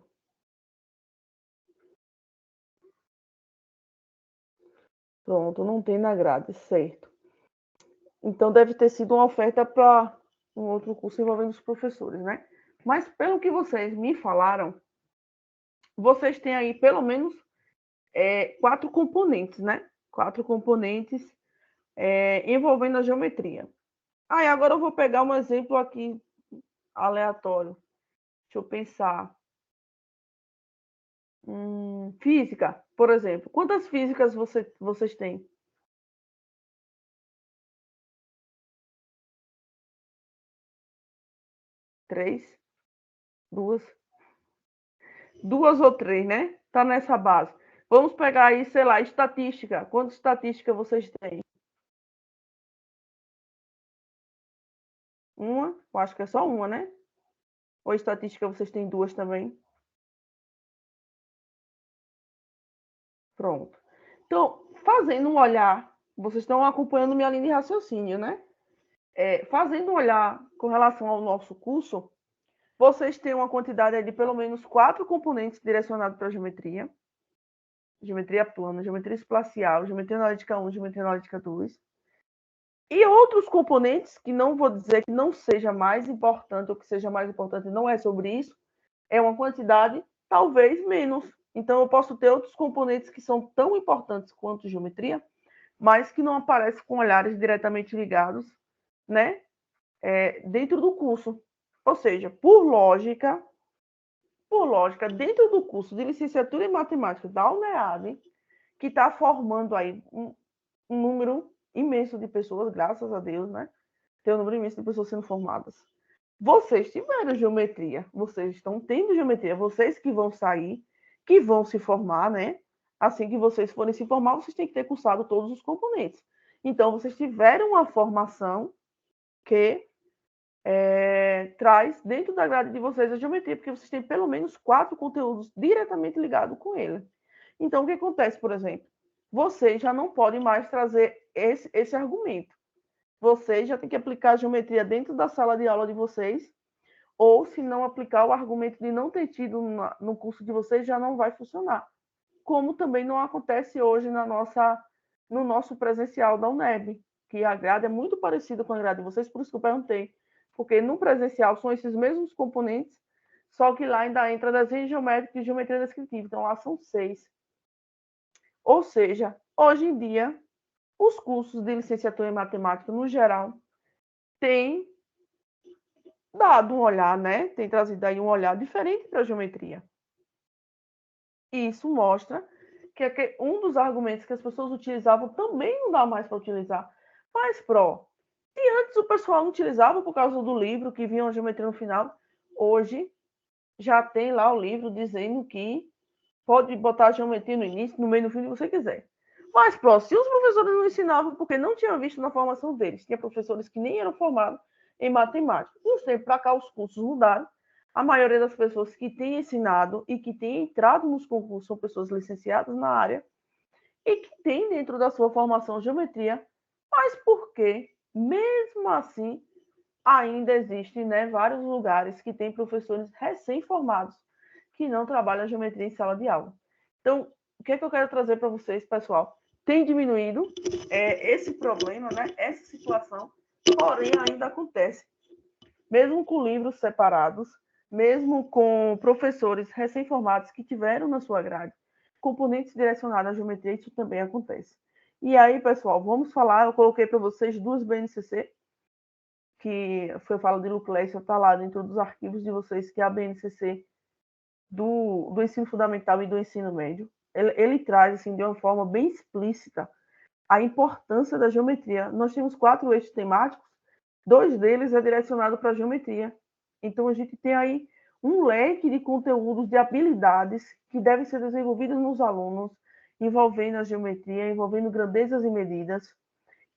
Pronto, não tem na grade, certo. Então deve ter sido uma oferta para um outro curso envolvendo os professores, né? Mas pelo que vocês me falaram, vocês têm aí pelo menos 4 componentes, né? 4 componentes envolvendo a geometria. Aí agora eu vou pegar um exemplo aqui aleatório. Deixa eu pensar. Física, por exemplo. Quantas físicas vocês têm? 3? 2? 2 ou 3, né? Tá nessa base. Vamos pegar aí, sei lá, estatística. Quantas estatísticas vocês têm? Uma? Eu acho que é só uma, né? Ou estatística vocês têm 2 também? Pronto. Então, fazendo um olhar, vocês estão acompanhando minha linha de raciocínio, né? Fazendo um olhar com relação ao nosso curso, vocês têm uma quantidade de pelo menos 4 componentes direcionados para a geometria. Geometria plana, geometria espacial, geometria analítica 1, geometria analítica 2. E outros componentes, que não vou dizer que não seja mais importante, ou que seja mais importante, não é sobre isso, é uma quantidade talvez menos. Então, eu posso ter outros componentes que são tão importantes quanto geometria, mas que não aparecem com olhares diretamente ligados, né? Dentro do curso. Ou seja, por lógica, dentro do curso de licenciatura em matemática da UNEAD, que está formando aí um número imenso de pessoas, graças a Deus, né? Tem um número imenso de pessoas sendo formadas. Vocês tiveram geometria, vocês estão tendo geometria, vocês que vão sair, que vão se formar, né? Assim que vocês forem se formar, vocês têm que ter cursado todos os componentes. Então, vocês tiveram uma formação que traz dentro da grade de vocês a geometria, porque vocês têm pelo menos 4 conteúdos diretamente ligados com ele. Então, o que acontece, por exemplo? Vocês já não podem mais trazer esse argumento. Vocês já têm que aplicar a geometria dentro da sala de aula de vocês, ou se não aplicar o argumento de não ter tido no curso de vocês, já não vai funcionar. Como também não acontece hoje no nosso presencial da UNEB, que a grade é muito parecida com a grade de vocês, por isso que eu perguntei. Porque no presencial são esses mesmos componentes, só que lá ainda entra desenho geométrico e geometria descritiva. Então, lá são 6. Ou seja, hoje em dia, os cursos de licenciatura em matemática, no geral, têm dado um olhar, né? Tem trazido aí um olhar diferente para a geometria. E isso mostra que um dos argumentos que as pessoas utilizavam também não dá mais para utilizar. Mas, se antes o pessoal não utilizava por causa do livro, que vinha a geometria no final, hoje já tem lá o livro dizendo que pode botar a geometria no início, no meio, no fim, se você quiser. Mas, se os professores não ensinavam, porque não tinham visto na formação deles, tinha professores que nem eram formados em matemática. E uns tempos para cá os cursos mudaram. A maioria das pessoas que têm ensinado e que têm entrado nos concursos são pessoas licenciadas na área e que têm dentro da sua formação geometria, mas porque, mesmo assim, ainda existem, né, vários lugares que têm professores recém-formados que não trabalham a geometria em sala de aula. Então, o que é que eu quero trazer para vocês, pessoal? Tem diminuído esse problema, né, essa situação, porém ainda acontece. Mesmo com livros separados, mesmo com professores recém-formados que tiveram na sua grade componentes direcionados à geometria, isso também acontece. E aí, pessoal, vamos falar, eu coloquei para vocês duas BNCC, que foi fala de Luclécia, está lá dentro dos arquivos de vocês, que é a BNCC do ensino fundamental e do ensino médio. Ele traz, assim, de uma forma bem explícita, a importância da geometria. Nós temos 4 eixos temáticos, 2 deles é direcionado para a geometria. Então, a gente tem aí um leque de conteúdos, de habilidades que devem ser desenvolvidas nos alunos, envolvendo a geometria, envolvendo grandezas e medidas,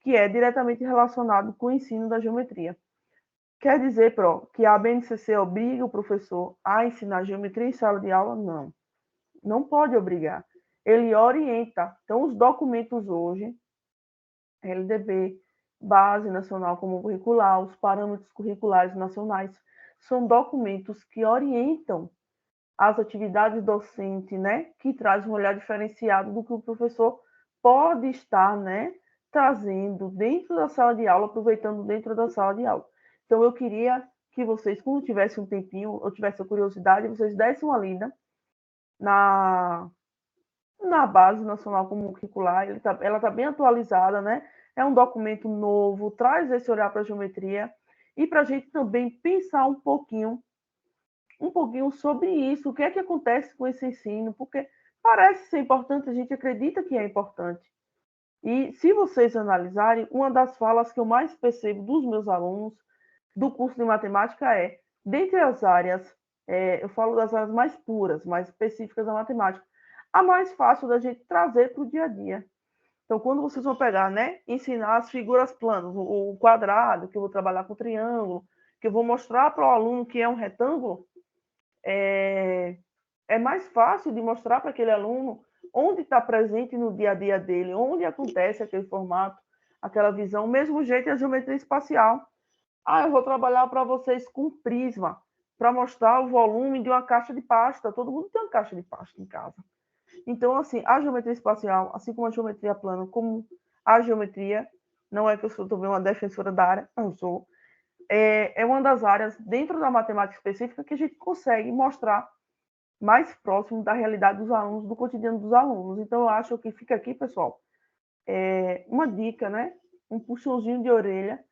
que é diretamente relacionado com o ensino da geometria. Quer dizer, que a BNCC obriga o professor a ensinar geometria em sala de aula? Não. Não pode obrigar. Ele orienta. Então, os documentos hoje, LDB, Base Nacional Comum Curricular, os parâmetros curriculares nacionais, são documentos que orientam as atividades docentes, né, que trazem um olhar diferenciado do que o professor pode estar, né, trazendo dentro da sala de aula, aproveitando dentro da sala de aula. Então, eu queria que vocês, quando tivessem um tempinho, ou tivessem curiosidade, vocês dessem uma lida na Base Nacional Comum Curricular. Ela tá bem atualizada, né? É um documento novo, traz esse olhar para a geometria e para a gente também pensar um pouquinho sobre isso, o que é que acontece com esse ensino, porque parece ser importante, a gente acredita que é importante. E se vocês analisarem, uma das falas que eu mais percebo dos meus alunos do curso de matemática é, dentre as áreas, eu falo das áreas mais puras, mais específicas da matemática, a mais fácil da gente trazer para o dia a dia. Então, quando vocês vão pegar, né, ensinar as figuras planas, o quadrado, que eu vou trabalhar com triângulo, que eu vou mostrar para o aluno que é um retângulo, é mais fácil de mostrar para aquele aluno onde está presente no dia a dia dele, onde acontece aquele formato, aquela visão. O mesmo jeito é a geometria espacial. Eu vou trabalhar para vocês com prisma, para mostrar o volume de uma caixa de pasta. Todo mundo tem uma caixa de pasta em casa. Então, assim, a geometria espacial, assim como a geometria plana, como a geometria, não é que eu sou também uma defensora da área, não sou, é uma das áreas dentro da matemática específica que a gente consegue mostrar mais próximo da realidade dos alunos, do cotidiano dos alunos. Então, eu acho que fica aqui, pessoal, uma dica, né? Um puxãozinho de orelha,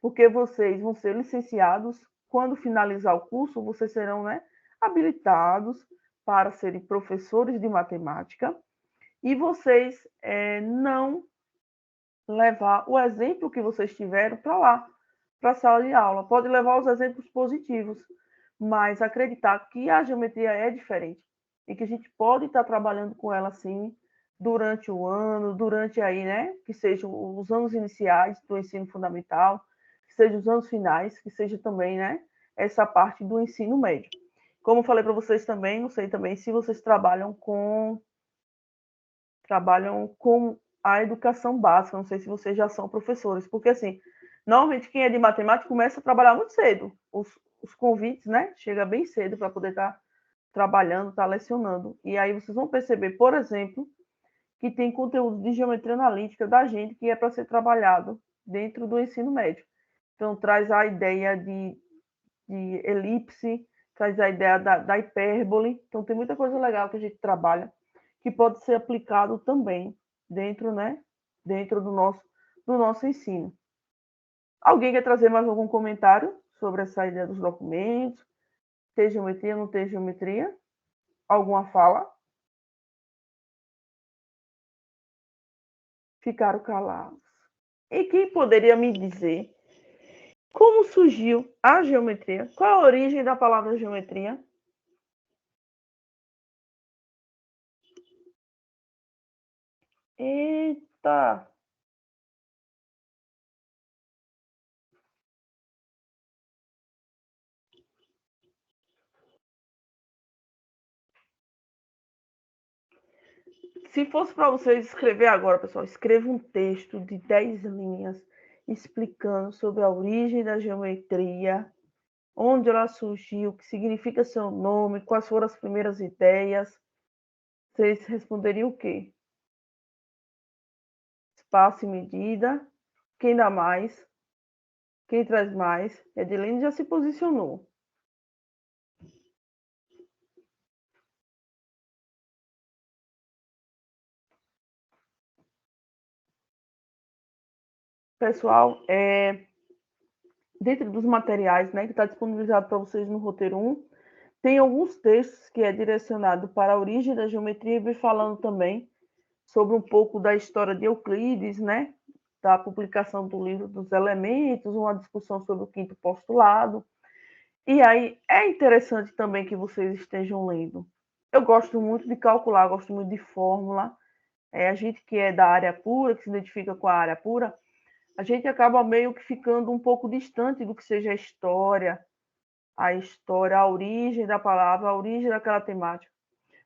porque vocês vão ser licenciados. Quando finalizar o curso, vocês serão, né, habilitados para serem professores de matemática e vocês não levar o exemplo que vocês tiveram para lá, para a sala de aula. Pode levar os exemplos positivos, mas acreditar que a geometria é diferente e que a gente pode estar trabalhando com ela assim durante o ano, durante aí, né, que sejam os anos iniciais do ensino fundamental, que sejam os anos finais, que seja também, né, essa parte do ensino médio. Como eu falei para vocês também, não sei também se vocês trabalham com a educação básica, não sei se vocês já são professores, porque assim, normalmente quem é de matemática começa a trabalhar muito cedo. Os convites, né, chega bem cedo para poder estar trabalhando, estar lecionando. E aí vocês vão perceber, por exemplo, que tem conteúdo de geometria analítica da gente que é para ser trabalhado dentro do ensino médio. Então, traz a ideia de elipse, traz a ideia da hipérbole. Então, tem muita coisa legal que a gente trabalha que pode ser aplicado também dentro, né, dentro do nosso ensino. Alguém quer trazer mais algum comentário sobre essa ideia dos documentos? Ter geometria, não ter geometria? Alguma fala? Ficaram calados. E quem poderia me dizer como surgiu a geometria? Qual a origem da palavra geometria? Eita! Se fosse para vocês escrever agora, pessoal, escreva um texto de 10 linhas explicando sobre a origem da geometria, onde ela surgiu, o que significa seu nome, quais foram as primeiras ideias. Vocês responderiam o quê? Espaço e medida. Quem dá mais? Quem traz mais? Edilene já se posicionou. Pessoal, dentro dos materiais, né, que está disponibilizado para vocês no roteiro 1, tem alguns textos que é direcionado para a origem da geometria e vem falando também sobre um pouco da história de Euclides, né, da publicação do livro dos elementos, uma discussão sobre o quinto postulado. E aí é interessante também que vocês estejam lendo. Eu gosto muito de calcular, gosto muito de fórmula. A gente que é da área pura, que se identifica com a área pura, a gente acaba meio que ficando um pouco distante do que seja a história, a origem da palavra, a origem daquela temática.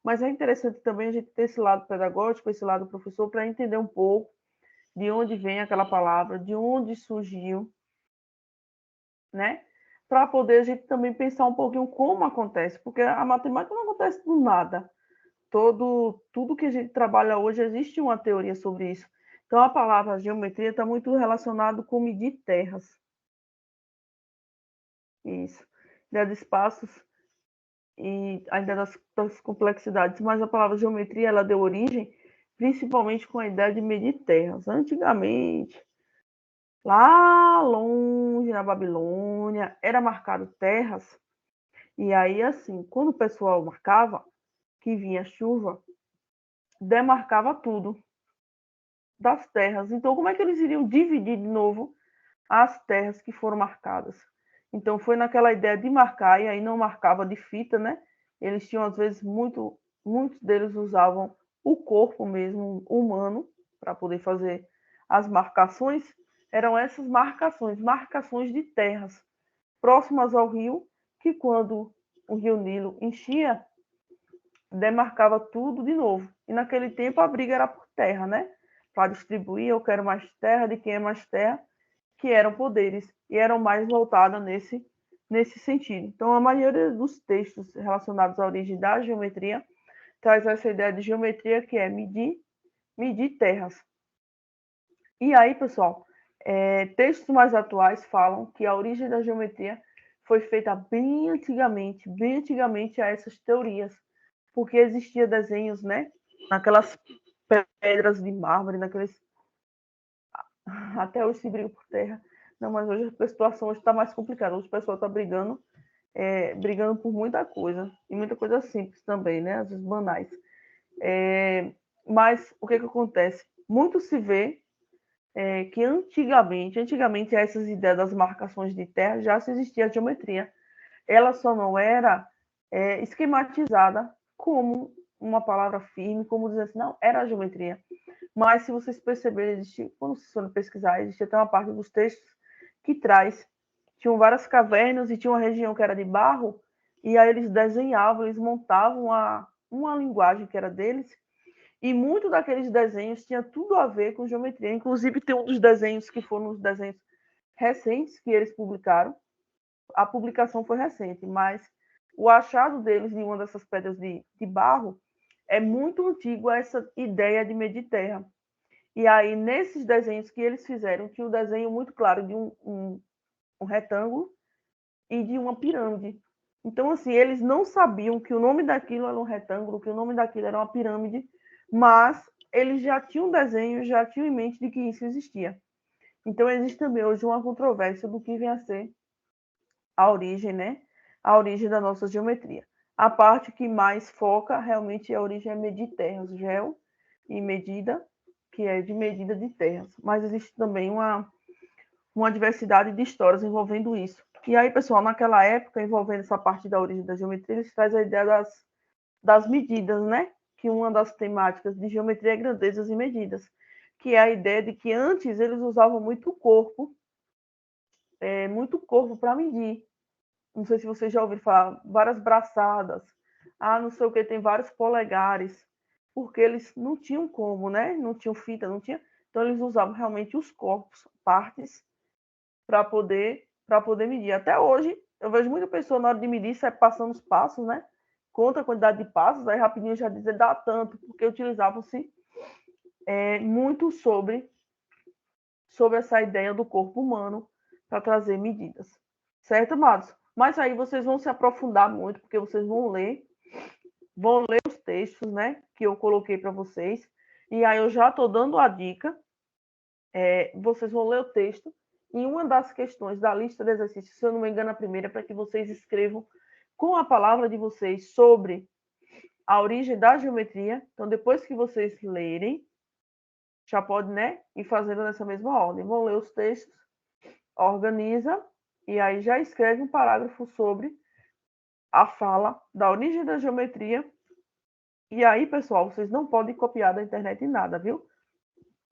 Mas é interessante também a gente ter esse lado pedagógico, esse lado professor, para entender um pouco de onde vem aquela palavra, de onde surgiu, né? Para poder a gente também pensar um pouquinho como acontece, porque a matemática não acontece do nada. Tudo que a gente trabalha hoje, existe uma teoria sobre isso. Então, a palavra geometria está muito relacionado com medir terras. Isso. Ideia de espaços e ainda das complexidades. Mas a palavra geometria, ela deu origem principalmente com a ideia de medir terras. Antigamente, lá longe na Babilônia, era marcado terras. E aí, assim, quando o pessoal marcava, que vinha chuva, demarcava tudo das terras. Então, como é que eles iriam dividir de novo as terras que foram marcadas? Então, foi naquela ideia de marcar, e aí não marcava de fita, né? Eles tinham, às vezes, muitos deles usavam o corpo mesmo humano para poder fazer as marcações. Eram essas marcações de terras próximas ao rio, que quando o rio Nilo enchia, demarcava tudo de novo. E naquele tempo a briga era por terra, né? Para distribuir, eu quero mais terra, de quem é mais terra, que eram poderes e eram mais voltadas nesse sentido. Então, a maioria dos textos relacionados à origem da geometria traz essa ideia de geometria que é medir terras. E aí, pessoal, textos mais atuais falam que a origem da geometria foi feita bem antigamente a essas teorias, porque existia desenhos, né, naquelas pedras de mármore, naqueles até hoje se briga por terra. Não, mas hoje a situação está mais complicada. Hoje o pessoal está brigando por muita coisa. E muita coisa simples também, né? Às vezes banais. Mas o que acontece? Muito se vê que antigamente essas ideias das marcações de terra já se existia a geometria. Ela só não era esquematizada como uma palavra firme, como dizer assim, não, era a geometria. Mas, se vocês perceberem, quando vocês forem pesquisar, existe até uma parte dos textos que tinham várias cavernas e tinha uma região que era de barro, e aí eles desenhavam, eles montavam uma linguagem que era deles, e muito daqueles desenhos tinha tudo a ver com geometria. Inclusive, tem um dos desenhos que foram os desenhos recentes que eles publicaram. A publicação foi recente, mas o achado deles de uma dessas pedras de barro é muito antigo essa ideia de medir terra. E aí, nesses desenhos que eles fizeram, tinha um desenho muito claro de um retângulo e de uma pirâmide. Então, assim, eles não sabiam que o nome daquilo era um retângulo, que o nome daquilo era uma pirâmide, mas eles já tinham um desenho, já tinham em mente de que isso existia. Então, existe também hoje uma controvérsia do que vem a ser a origem, né? A origem da nossa geometria. A parte que mais foca realmente a origem é medir terras, geo e medida, que é de medida de terras. Mas existe também uma diversidade de histórias envolvendo isso. E aí, pessoal, naquela época, envolvendo essa parte da origem da geometria, eles trazem a ideia das medidas, né? Que uma das temáticas de geometria é grandezas e medidas, que é a ideia de que antes eles usavam muito corpo para medir. Não sei se vocês já ouviram falar, várias braçadas, não sei o que, tem vários polegares, porque eles não tinham como, né? Não tinham fita, não tinha. Então eles usavam realmente os corpos, partes, para poder medir. Até hoje, eu vejo muita pessoa na hora de medir, sai passando os passos, né? Conta a quantidade de passos, aí rapidinho já dizer dá tanto, porque utilizavam-se muito sobre essa ideia do corpo humano para trazer medidas. Certo, amados? Mas aí vocês vão se aprofundar muito, porque vocês vão ler os textos, né, que eu coloquei para vocês. E aí eu já estou dando a dica. Vocês vão ler o texto. E uma das questões da lista de exercícios, se eu não me engano, a primeira, é para que vocês escrevam com a palavra de vocês sobre a origem da geometria. Então, depois que vocês lerem, já pode, né, ir fazendo nessa mesma ordem. Vão ler os textos, organiza, e aí já escreve um parágrafo sobre a fala da origem da geometria. E aí, pessoal, vocês não podem copiar da internet nada, viu?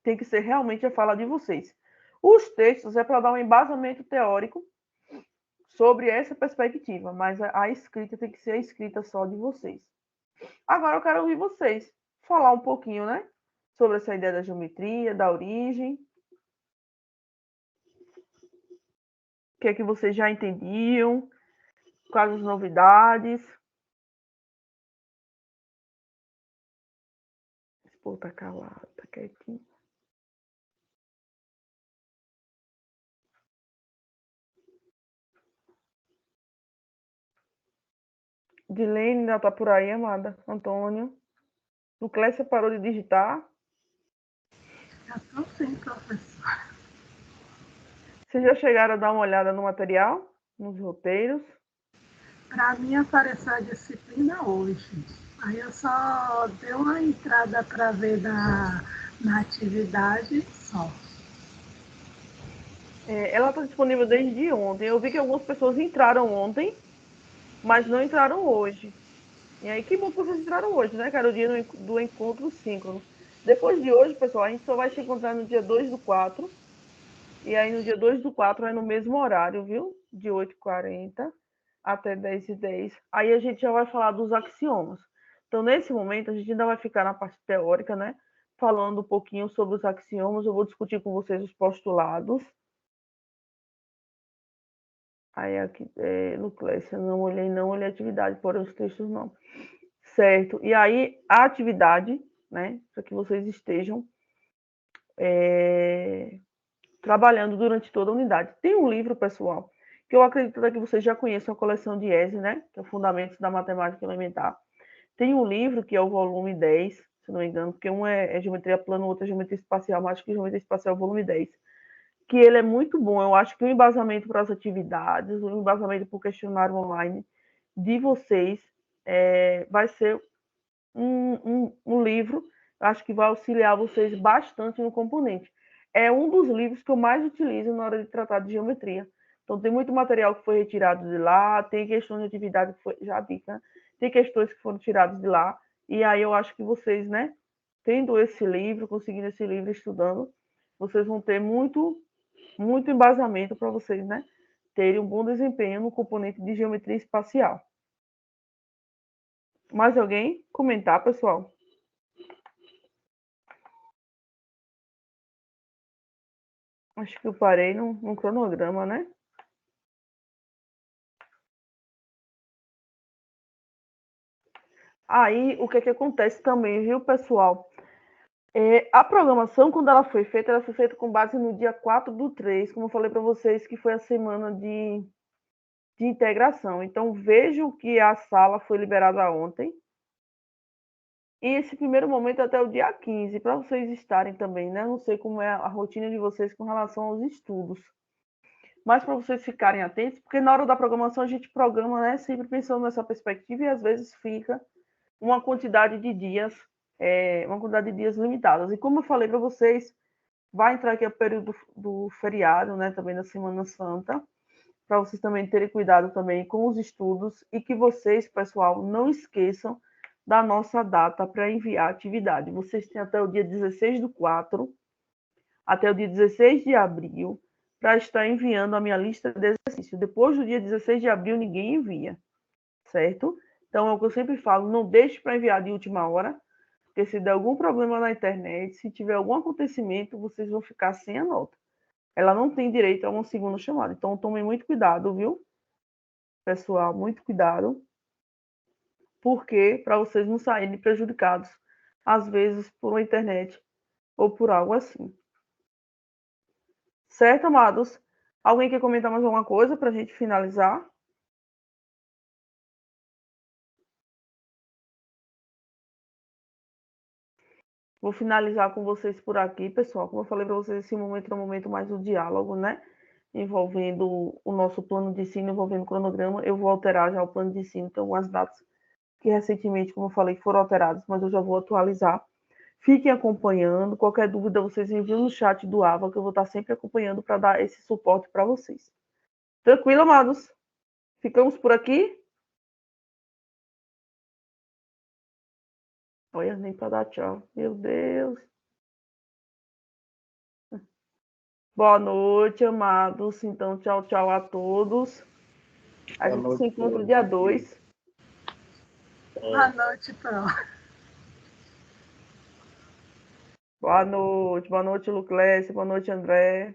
Tem que ser realmente a fala de vocês. Os textos é para dar um embasamento teórico sobre essa perspectiva, mas a escrita tem que ser a escrita só de vocês. Agora eu quero ouvir vocês falar um pouquinho, né? Sobre essa ideia da geometria, da origem. O que é que vocês já entendiam? Quais as novidades? Esse povo tá calado, tá quietinho. Dilene ainda tá por aí, amada. Antônio. O Clécia parou de digitar. Já estou sim, professor. Vocês já chegaram a dar uma olhada no material? Nos roteiros? Para mim apareceu a disciplina hoje. Aí eu só dei uma entrada para ver na atividade só. Ela está disponível desde ontem. Eu vi que algumas pessoas entraram ontem, mas não entraram hoje. E aí, que bom que vocês entraram hoje, né, cara? O dia do encontro síncrono. Depois de hoje, pessoal, a gente só vai se encontrar no dia 2/4. E aí, no dia 2/4 é no mesmo horário, viu? De 8h40 até 10h10. Aí a gente já vai falar dos axiomas. Então, nesse momento, a gente ainda vai ficar na parte teórica, né? Falando um pouquinho sobre os axiomas. Eu vou discutir com vocês os postulados. Aí aqui, Lucrécia, não olhei a atividade, porém os textos não. Certo. E aí, a atividade, né? Para que vocês estejam trabalhando durante toda a unidade. Tem um livro, pessoal, que eu acredito que vocês já conheçam, a coleção de ESE, né? Que é o Fundamentos da Matemática Elementar. Tem um livro que é o volume 10, se não me engano, porque um é geometria plana, o outro é geometria espacial, mas acho que geometria espacial é o volume 10. Que ele é muito bom. Eu acho que o embasamento para as atividades, o embasamento para o questionário online de vocês vai ser um livro, acho que vai auxiliar vocês bastante no componente. É um dos livros que eu mais utilizo na hora de tratar de geometria. Então, tem muito material que foi retirado de lá, tem questões de atividade que foi, já dita, né? Tem questões que foram tiradas de lá, e aí eu acho que vocês, né, tendo esse livro, conseguindo esse livro, estudando, vocês vão ter muito embasamento para vocês, né, terem um bom desempenho no componente de geometria espacial. Mais alguém comentar, pessoal? Acho que eu parei no cronograma, né? Aí, o que acontece também, viu, pessoal? A programação, quando ela foi feita com base no dia 4/3, como eu falei para vocês, que foi a semana de integração. Então, vejam que a sala foi liberada ontem. E esse primeiro momento até o dia 15, para vocês estarem também, né? Não sei como é a rotina de vocês com relação aos estudos. mas para vocês ficarem atentos, porque na hora da programação a gente programa, né, sempre pensando nessa perspectiva e às vezes fica uma quantidade de dias, limitadas. E como eu falei para vocês, vai entrar aqui o período do feriado, né, também da Semana Santa, para vocês também terem cuidado também com os estudos e que vocês, pessoal, não esqueçam da nossa data para enviar a atividade. Vocês têm até o dia 16/4, até o dia 16 de abril, para estar enviando a minha lista de exercícios. Depois do dia 16 de abril, ninguém envia, certo? Então, é o que eu sempre falo, não deixe para enviar de última hora, porque se der algum problema na internet, se tiver algum acontecimento, vocês vão ficar sem a nota. Ela não tem direito a uma segunda chamada. Então, tomem muito cuidado, viu? Pessoal, muito cuidado. Porque para vocês não saírem prejudicados, às vezes, por uma internet ou por algo assim. Certo, amados? Alguém quer comentar mais alguma coisa para a gente finalizar? Vou finalizar com vocês por aqui, pessoal. Como eu falei para vocês, esse momento é um momento mais do diálogo, né? Envolvendo o nosso plano de ensino, envolvendo o cronograma. Eu vou alterar já o plano de ensino, tem algumas datas que recentemente, como eu falei, foram alteradas, mas eu já vou atualizar. Fiquem acompanhando. Qualquer dúvida, vocês enviam no chat do AVA, que eu vou estar sempre acompanhando para dar esse suporte para vocês. Tranquilo, amados? Ficamos por aqui? Olha, nem para dar tchau. Meu Deus. Boa noite, amados. Então, tchau, tchau a todos. A gente se encontra dia 2. Boa noite, Pro. Boa noite, Luclécia. Boa noite, André.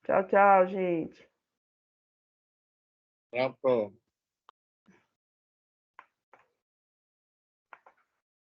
Tchau, tchau, gente. Tchau, Pro.